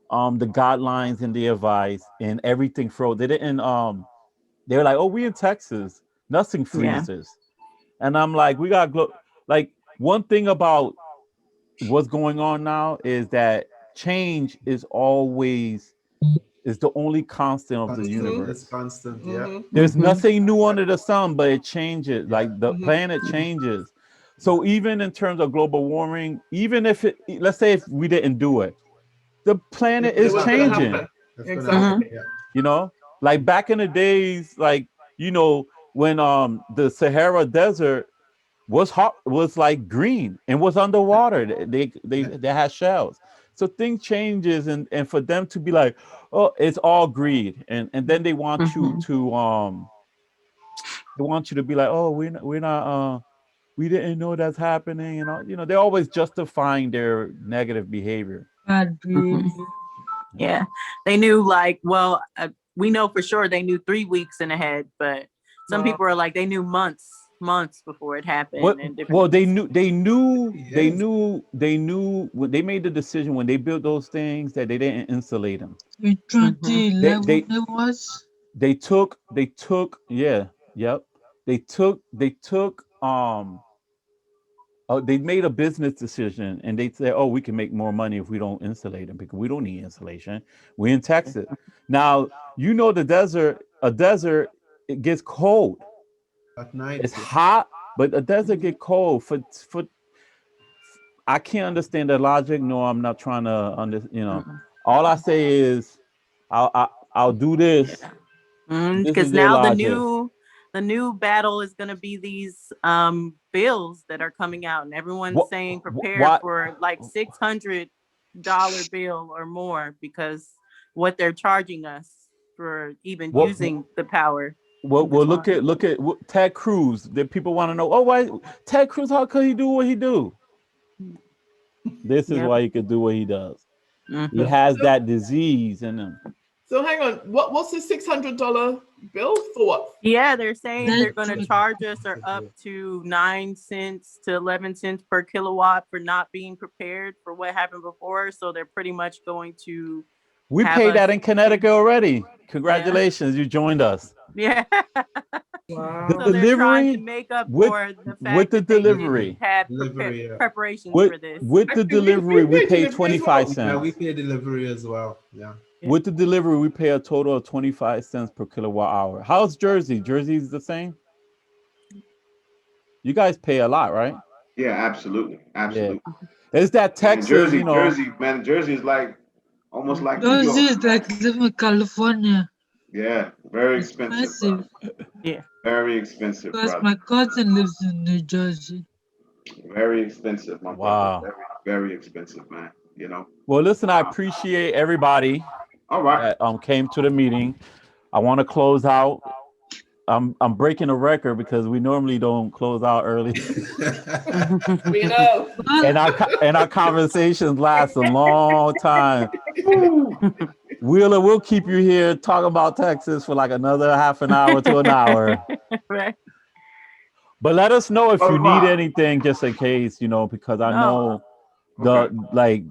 the guidelines and the advice, and everything froze. They didn't they were like, oh, we in Texas, nothing freezes, and I'm like, we got like one thing about what's going on now is that change is always is the only constant of the Constant. universe. It's constant. Yeah. There's Mhm. nothing new under the sun, but it changes. Like the Mhm. planet changes. So even in terms of global warming, even if it, let's say if we didn't do it, the planet It is was going to changing. happen. It's gonna Exactly. happen. Yeah. You know, like back in the days, like when the Sahara Desert was hot, was like green and was underwater. They had shells. So things changes, and for them to be like, oh, it's all greed, and then they want you to be like, oh, we're not we didn't know that's happening, and all, they're always justifying their negative behavior. Bad behavior. Yeah, they knew like, well, we know for sure they knew 3 weeks in ahead, but some Wow. people are like they knew months before it happened. What? And different Well, they things. Yes. knew when they made the decision when they built those things that they didn't insulate them. In They 2011 they it was. they took yeah, yep. They took they made a business decision and they said, oh, we can make more money if we don't insulate them because we don't need insulation. We're in Texas. Now, the desert, it gets cold. At night. It's hot, but a desert get cold. For I can't understand the logic. No, I'm not trying to all I say is I'll do this. This is Because their now logic. the new battle is going to be these bills that are coming out, and everyone's What saying prepare what for like $600 bill or more because what they're charging us for even what using the power. well, look at Ted Cruz. That people want to know. Oh, why Ted Cruz? How could he do what he do? This is Yep. why he could do what he does. He Mhm. has that disease in him. So hang on. What's the $600 bill for? What? Yeah, they're saying they're going to Network. charge us or up to 9 cents to 11 cents per kilowatt for not being prepared for what happened before. So they're pretty much going to We have paid us. that in Connecticut already. Congratulations, you joined us. Yeah. The Wow. So they're trying to delivery make up with for the with fact the that they didn't delivery have Delivery. Yeah. preparations with for this. with the Actually, delivery we pay pay delivery as 25 well. Yeah. We cents. pay delivery as well. Yeah. With the delivery we pay a total of 25 cents per kilowatt hour. How's Jersey? Jersey's the same? You guys pay a lot, right? Yeah, absolutely, Yeah. absolutely. It's that And Texas, Jersey is like almost like New Those York. is like living in California. Yeah, very expensive, Expensive. brother. Yeah. Very expensive, Because brother. my cousin lives in New Jersey. Very expensive, my brother. wow. Very, very expensive, man. Well, listen, I appreciate everybody All right. that came to the meeting. I want to close out. I'm breaking a record because we normally don't close out early. We know. and our conversations last a long time. Wheeler, we'll keep you here talking about Texas for like another half an hour to an hour. Right. But let us know if Brother you need Rob. anything, just in case, because I No. know Okay.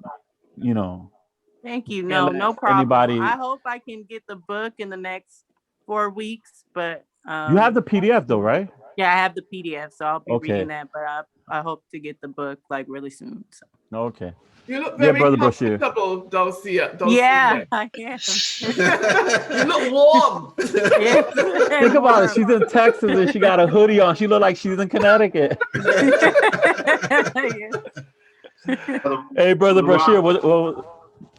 Thank you. can't No, let no problem. anybody. I hope I can get the book in the next 4 weeks, but You have the PDF though, right? yeah, I have the PDF, so I'll be Okay. reading that, but I hope to get the book like really soon. So. Okay. You look Yeah, very Brother Bashir. comfortable, Dulcia. Yeah, I am. You look warm. Yeah. Think about it. She's in Texas and she got a hoodie on. She look like she's in Connecticut. Hey, Brother Bashir,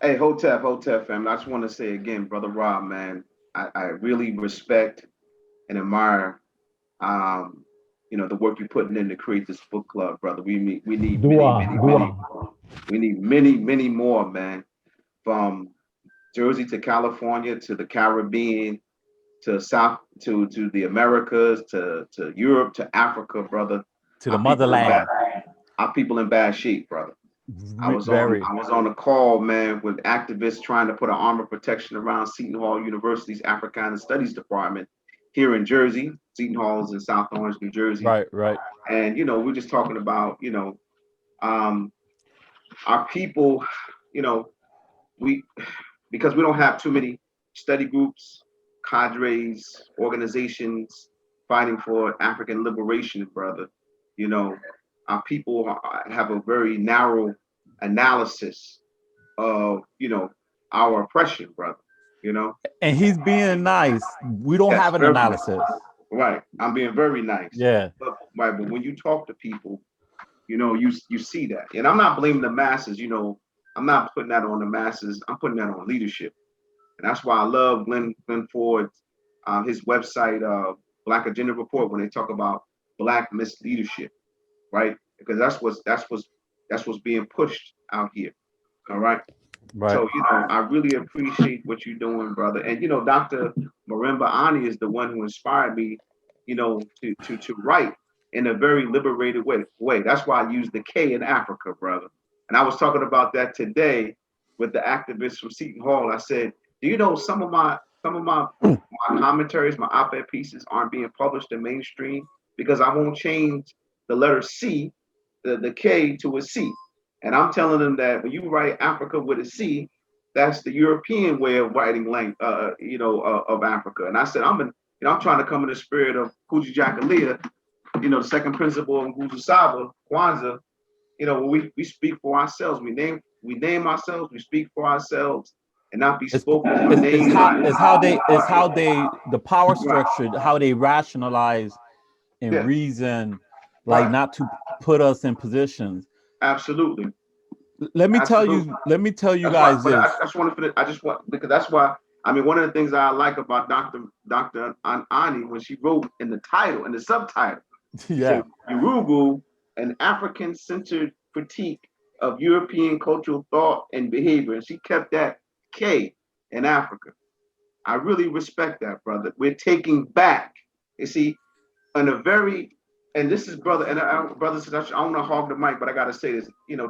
Hey, Hotep, fam. I just want to say again, Brother Rob, man, I really respect and admire, the work you're putting in to create this book club, brother. We need many more, man. From Jersey to California to the Caribbean to South to the Americas to Europe to Africa, brother. to the motherland. Our people in bad shape, brother. I was on a call, man, with activists trying to put an armor protection around Seton Hall University's Africana Studies Department here in Jersey. Seton Hall is in South Orange, New Jersey. Right. And we're just talking about, our people, because we don't have too many study groups, cadres, organizations fighting for African liberation, brother. Our people have a very narrow analysis of, our oppression, brother. You know, And he's being nice. We don't yes, have an very nice. analysis. Right. I'm being very nice. Yeah. But when you talk to people, you see that. And I'm not blaming the masses. I'm not putting that on the masses. I'm putting that on leadership. And that's why I love Glenn Ford's his website, Black Agenda Report, when they talk about Black misleadership, right? Because that's what's being pushed out here. All right. Right. So, I really appreciate what you're doing, brother. And Dr. Marimba Ani is the one who inspired me, to write in a very liberated way. That's why I use the K in Africa, brother. And I was talking about that today with the activists from Seton Hall. I said, do you know some of my commentaries, my op-ed pieces aren't being published in mainstream because I won't change the letter C, the K to a C. And I'm telling them that when you write Africa with a C, that's the European way of writing of Africa. And I said, I'm trying to come in the spirit of Kujichagulia, the second principle of Nguzo Saba, Kwanzaa. When we speak for ourselves, we name ourselves, we speak for ourselves, and not be spoken to. It's how they the power structure, how they rationalize and reason, like Right. not to put us in positions. Absolutely. Let me tell you guys this. I just want to finish. I just want, because that's why. I mean, one of the things I like about Dr. Ani, when she wrote in the title, in the subtitle, Yeah. Yurugu, an African-centered critique of European cultural thought and behavior, and she kept that K in Africa. I really respect that, brother. We're taking back. You see, in a very, and this is brother, and brother says, I don't want to hog the mic, but I gotta say this. Today. No,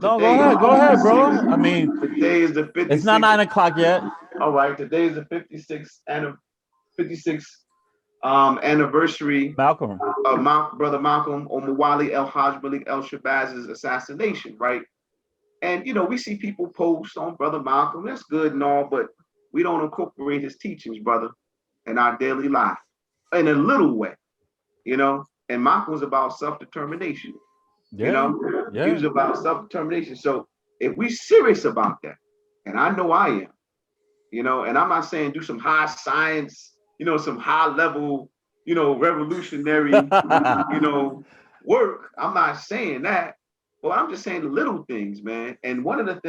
go ahead, bro. I mean, today is the 56th. It's not 9 o'clock yet. All right, today is the 56th anniversary Malcolm. of brother Malcolm Omawali El Haj Malik El Shabazz's assassination, right? And we see people post on brother Malcolm. That's good and all, but we don't incorporate his teachings, brother, in our daily life in a little way. And Malcolm was about self-determination. Yeah. He was about self-determination. So if we serious about that, and I know I am, and I'm not saying do some high science, some high level, revolutionary, work. I'm not saying that, but I'm just saying the little things, man. And one of the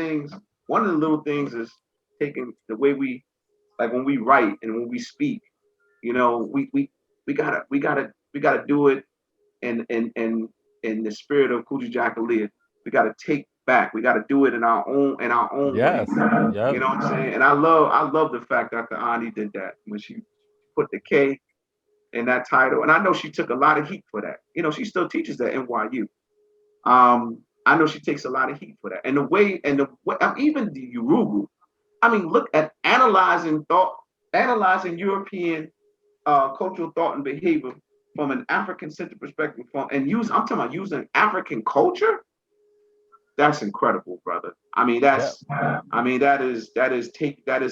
little things is taking the way we, like when we write and when we speak, we gotta do it in the spirit of Kujichagulia. We gotta take back. We gotta do it in our own way. Yes. You know what I'm saying? And I love the fact that the Ani did that when she put the K in that title. And I know she took a lot of heat for that. She still teaches at NYU. I know she takes a lot of heat for that. And the way even the Yurugu, I mean, look at analyzing European cultural thought and behavior from an African-centered perspective, I'm talking about using African culture. That's incredible, brother. I mean, that is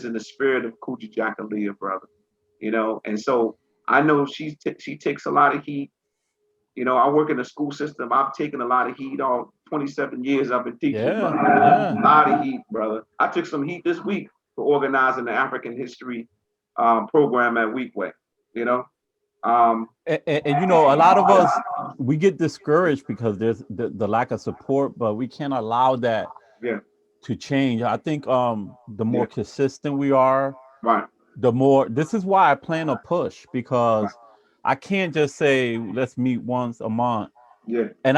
in the spirit of Kujichagulia, brother. And so I know she takes a lot of heat. I work in the school system. I've taken a lot of heat all 27 years I've been teaching. Yeah. A lot of heat, brother. I took some heat this week for organizing the African history program at Weekway. And a lot of us, we get discouraged because there's the lack of support, but we can't allow that to change. I think the more consistent we are, right, the more. This is why I plan a push, because I can't just say let's meet once a month. Yeah. And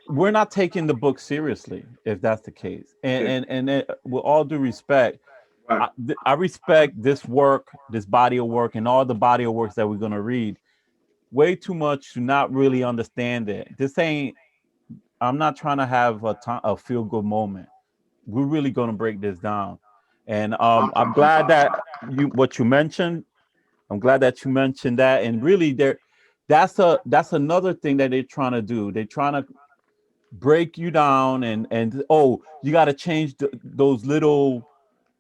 we're not taking the book seriously if that's the case. And with all due respect, right. I respect this work, this body of work, and all the body of works that we're gonna read way too much to not really understand it. I'm not trying to have a feel good moment. We're really gonna break this down. And I'm glad that you mentioned. I'm glad that you mentioned that. And really that's another thing that they're trying to do. They're trying to break you down and you got to change those little,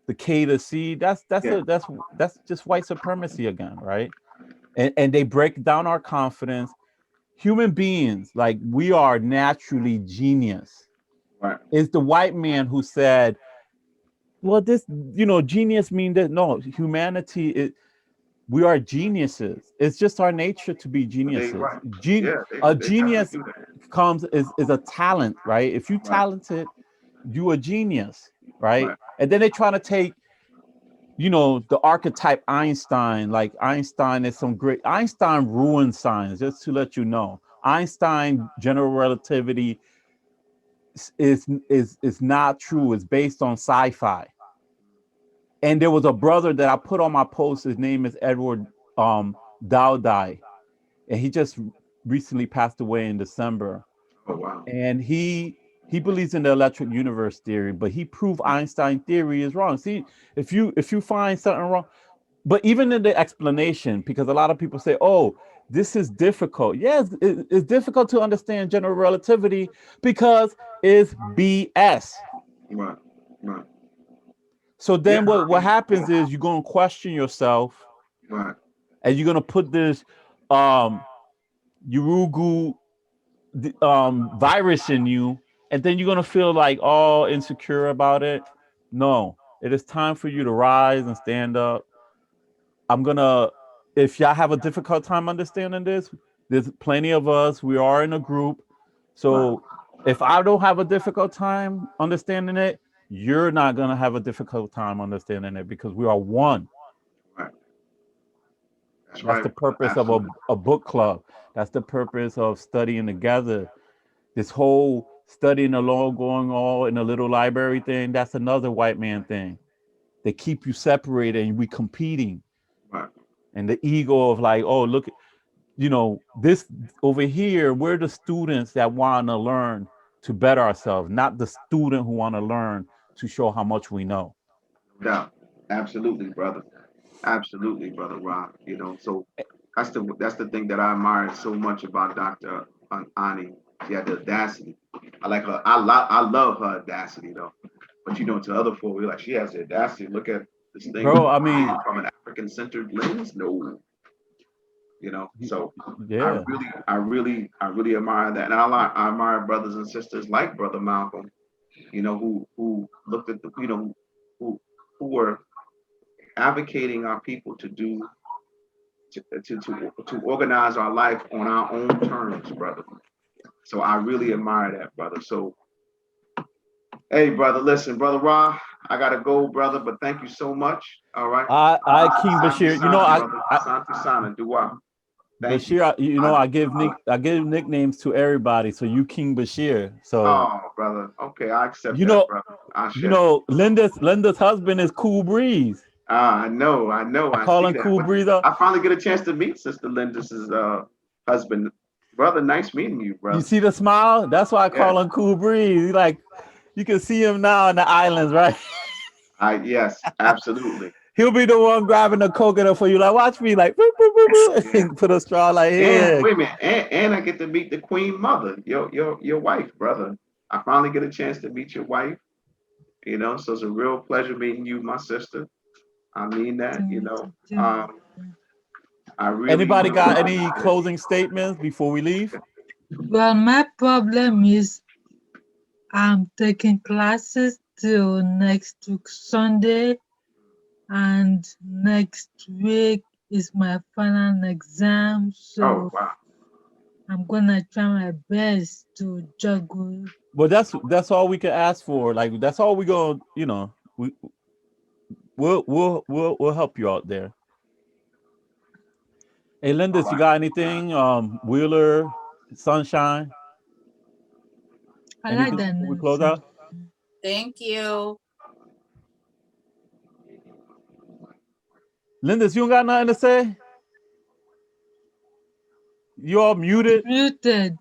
the K to C. That's just white supremacy again, right? And they break down our confidence. Human beings, like, we are naturally genius. Right. It's the white man who said well, this, genius mean that no, humanity, we are geniuses. It's just our nature to be They geniuses. right. Yeah, A they definitely genius do that. comes is a talent, right? If you Right, talented, you a genius, right? right, And then they try to take, the archetype Einstein. Like Einstein is some great. Einstein ruined science. Just to let you know, Einstein general relativity is not true. It's based on sci-fi. And there was a brother that I put on my post. His name is Edward Dowdai, and he just recently passed away in December. oh wow, And he believes in the electric universe theory, but he proved Einstein theory is wrong. See, if you find something wrong, but even in the explanation, because a lot of people say, "Oh, this is difficult." Yes, it's difficult to understand general relativity because it's BS. right, right, So yeah, then what happens is you're going to question yourself, right, and you're going to put this um Yurugu virus in you, and then you're going to feel like all insecure about it. No, it is time for you to rise and stand up. I'm going to, if y'all have a difficult time understanding this, there's plenty of us. We are in a group. right, So if I don't have a difficult time understanding it, you're not going to have a difficult time understanding it because we are one. right. That's That's right, the brother. purpose of Absolutely. a book club. That's the purpose of studying together. This whole studying alone, going all in a little library thing, that's another white man thing. They keep you separated and we competing. Right, And the ego of like, oh, look, this over here, we're the students that want to learn to better ourselves, not the student who want to learn to show how much we know. no doubt. Absolutely, brother. Absolutely, brother Rob. So that's the thing that I admire so much about Dr. Ani. She had the audacity. I like her. I love her audacity though. But to other folk, we're like, she has the audacity. Look at this thing Bro, I mean, from an African centered lens. No, So yeah. I really admire that, and I admire brothers and sisters like Brother Malcolm. Who looked at who who were advocating our people to do to organize our life on our own terms, brother. So I really admire that, brother. So hey, brother, listen, brother Ra, I gotta go, brother, but thank you so much. All right. I King Santi Bashir, Sana, brother. Santi Sana, Dua. Thank you. Bashir, I, I give nicknames to everybody. So you King Bashir. So oh, brother. Okay, I accept you that, know, brother. I share. Linda's husband is Cool Breeze. I know. I I call see him that. Cool But Breeze. I finally get a chance to meet Sister Linda's husband. Brother, nice meeting you, You brother. see the smile? That's why I Yeah. call him Cool Breeze. You can see him now in the islands, right? Yes, absolutely. He'll be the one grabbing the coconut for you. Like, watch me, like, boop, boop, boop, boop, Yeah. and put a straw like And here. wait a minute, and I get to meet the Queen Mother, your wife, brother. I finally get a chance to meet your wife. So it's a real pleasure meeting you, my sister. I mean that. I really, Anybody got really any closing statements before we leave? Well, my problem is I'm taking classes till next week Sunday, and next week is my final exam. Oh So wow. I'm gonna try my best to juggle. Well, that's all we can ask for. Like, that's all we gonna, we'll help you out there. Hey, All Lindis, you right. got anything? Wheeler, Sunshine, I like anything that before we name. close out? Thank you. Lindis, you don't got nothing to say? You all muted. Muted.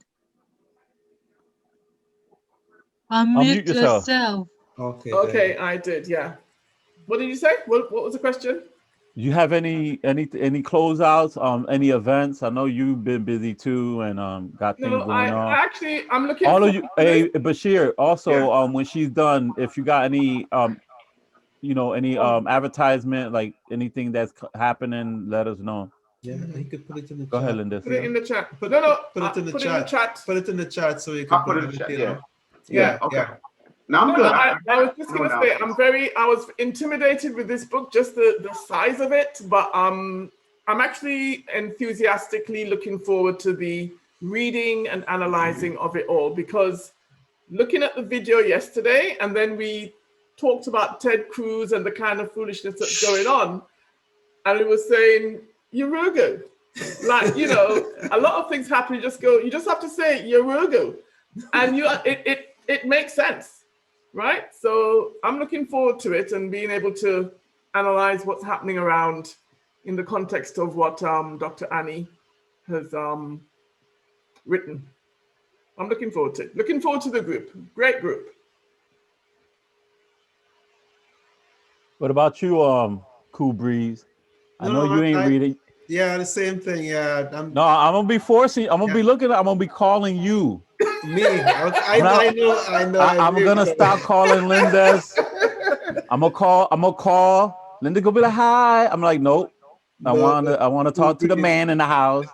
Unmute Unmute yourself. yourself. Okay, Okay, there. I did. Yeah. What did you say? What was the question? You have any closeouts? Any events? I know you've been busy too, and got things No, going on. I'm looking All of for. you, hey Bashir. Also, Yeah. when she's done, if you got any any advertisement, like anything that's happening, let us know. Yeah, you could put it in the Go ahead, chat. Linda. Put it in the chat. Put, No, put it in the put chat. it in the chat. Put it in the chat so you can I'll put it in the chat. Yeah. Yeah, Okay. yeah. No, I'm No, good. I was just no gonna doubt. say I was intimidated with this book, just the size of it, but I'm actually enthusiastically looking forward to the reading and analyzing of it all, because looking at the video yesterday, and then we talked about Ted Cruz and the kind of foolishness that's going on, and we were saying Yurugu, like, you know, a lot of things happen. You just have to say Yurugu, and it makes sense. Right, so I'm looking forward to it and being able to analyze what's happening around in the context of what Dr. Annie has written. I'm looking forward to it. Looking forward to the group. Great group. What about you, Cool Breeze? I know you ain't reading. Yeah, the same thing. Yeah, No, I'm gonna be forcing. I'm gonna be looking. I'm gonna be calling you. Me. I know. I'm gonna stop calling Linda's. I'm gonna call. Linda gonna be like, "Hi." I'm like, "Nope. I want to talk to the man in the house."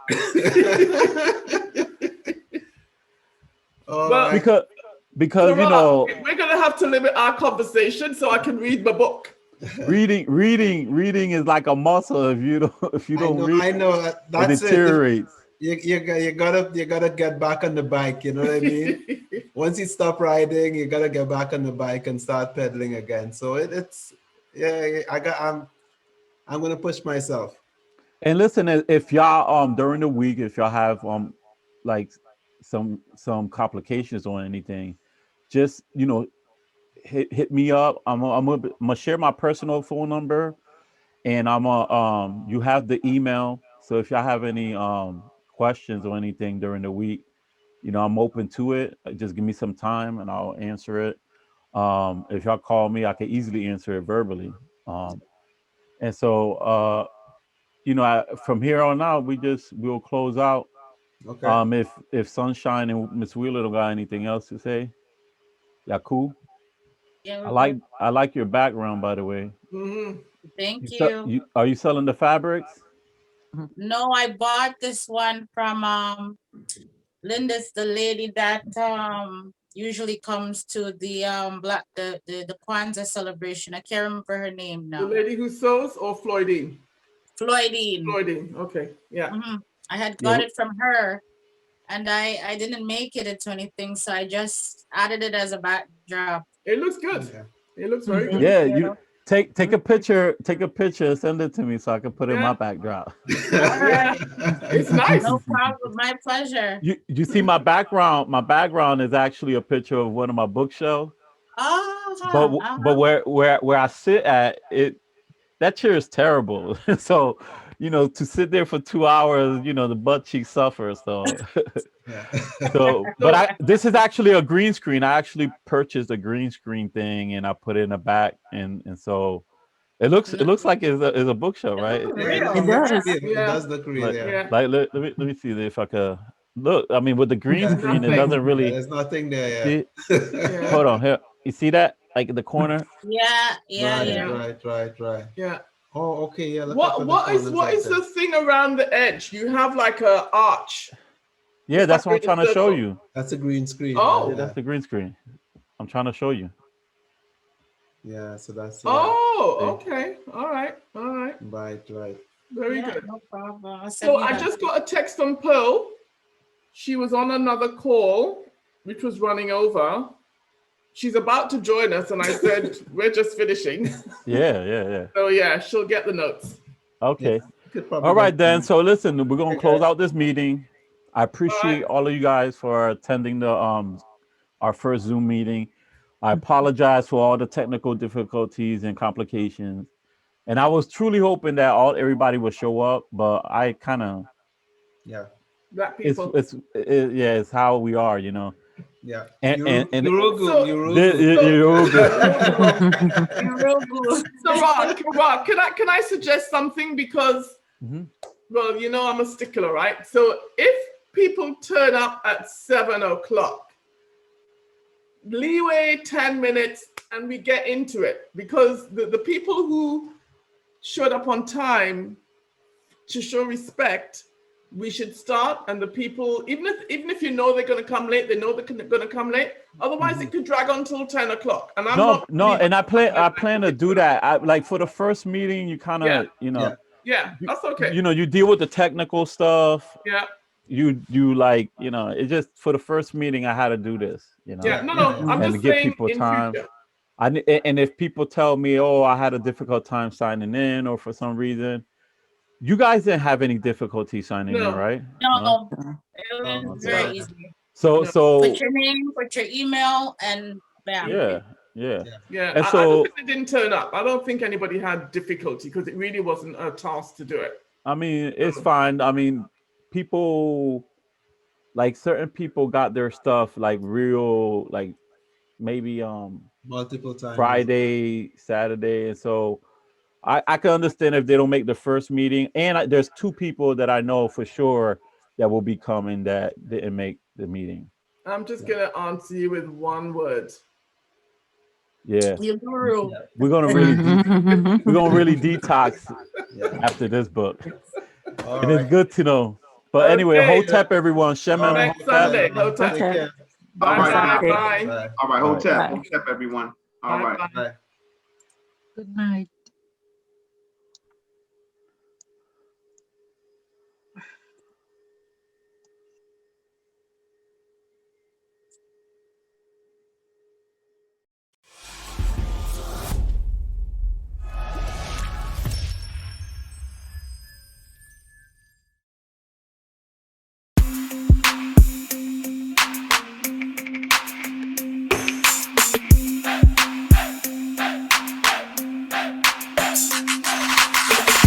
Because so you know, we're gonna have to limit our conversation so I can read my book. Reading is like a muscle. If you don't read, I know that's it deteriorates. You gotta get back on the bike. You know what I mean? Once you stop riding, you gotta get back on the bike and start pedaling again. So I'm gonna push myself. And listen, if y'all during the week, if y'all have like some complications or anything, just hit me up. I'm gonna share my personal phone number, and you have the email. So if y'all have any questions or anything during the week, I'm open to it. Just give me some time and I'll answer it. If y'all call me, I can easily answer it verbally. And so from here on out, we'll close out. Okay. If Sunshine and Miss Wheeler don't got anything else to say, yeah, cool. Yeah, I like your background, by the way. Mm-hmm. Thank you. Are you selling the fabrics? No, I bought this one from Linda's, the lady that usually comes to the the Kwanzaa celebration. I can't remember her name now. The lady who sews, or Floydine? Floydine. Floydine. Okay. Yeah. Mm-hmm. I had got it from her, and I didn't make it into anything, so I just added it as a backdrop. It looks good. Okay. It looks very good. Yeah, you take a picture, send it to me so I can put it in my backdrop. Yeah. It's nice. No problem. My pleasure. You see my background? My background is actually a picture of one of my bookshelves. But where I sit at that chair is terrible. So, to sit there for 2 hours, the butt cheek suffers. So, but this is actually a green screen. I actually purchased a green screen thing and I put it in the back, and so it looks like it's a bookshelf, right? It does. It does look real. Yeah. Like let me see if I could look. I mean, with the green screen, it doesn't really. There's nothing there. Yeah. Hold on here. You see that? Like in the corner? Yeah. Right. Yeah. Oh, okay. Yeah. What is the thing around the edge? You have like a arch. Yeah, that's what I'm trying to show you. That's a green screen. Oh, yeah, that's the green screen. I'm trying to show you. Yeah, so that's. Oh, okay. All right. Right. Very good. No problem. So I just got a text from Pearl. She was on another call, which was running over. She's about to join us, and I said, we're just finishing. Yeah. So yeah, she'll get the notes. Okay. Yeah. All right, then. So listen, we're going to close out this meeting. I appreciate all of you guys for attending the our first Zoom meeting. I apologize for all the technical difficulties and complications. And I was truly hoping that everybody would show up, but I kind of Black people. It's how we are, Yeah. Yurugu. So Ra, can I suggest something? Because well, I'm a stickler, right? So if people turn up at 7:00, leeway 10 minutes and we get into it, because the people who showed up on time to show respect we should start, and the people, even if you know they're going to come late, they know they're going to come late. Otherwise, it could drag on till 10 o'clock. And I'm not. And I plan to do that. Like for the first meeting, you kind of, Yeah, that's okay. You deal with the technical stuff. Yeah. You like, it just for the first meeting, I had to do this. Yeah. No. I'm and just to give saying people in time. future. And if people tell me, oh, I had a difficult time signing in, or for some reason, you guys didn't have any difficulty signing in, right? No, it was very easy. So put your name, put your email, and bam. Yeah. And so I don't think they didn't turn up. I don't think anybody had difficulty because it really wasn't a task to do it. I mean, it's fine. I mean, people, like certain people got their stuff like real, like maybe multiple times, Friday, Saturday, and so I can understand if they don't make the first meeting. And there's 2 people that I know for sure that will be coming that didn't make the meeting. I'm just gonna answer you with one word. Yeah. Yurugu. We're gonna really detox after this book. And it's good to know. But anyway, Hotep, everyone. Shemen. Next Sunday, Hotep. Bye. All right, Hotep, everyone. All right. Bye. Good night.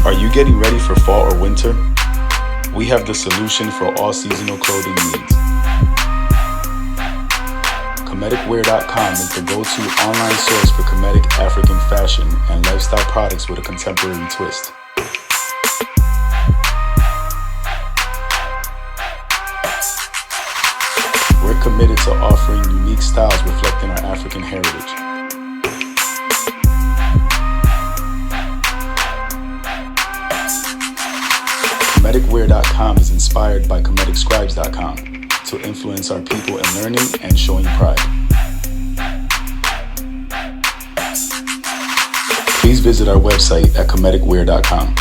Are you getting ready for fall or winter? We have the solution for all seasonal clothing needs. Comedicwear.com is the go-to online source for Comedic African fashion and lifestyle products with a contemporary twist. We're committed to offering unique styles reflecting our African heritage. Comedicwear.com is inspired by ComedicScribes.com to influence our people in learning and showing pride. Please visit our website at ComedicWear.com.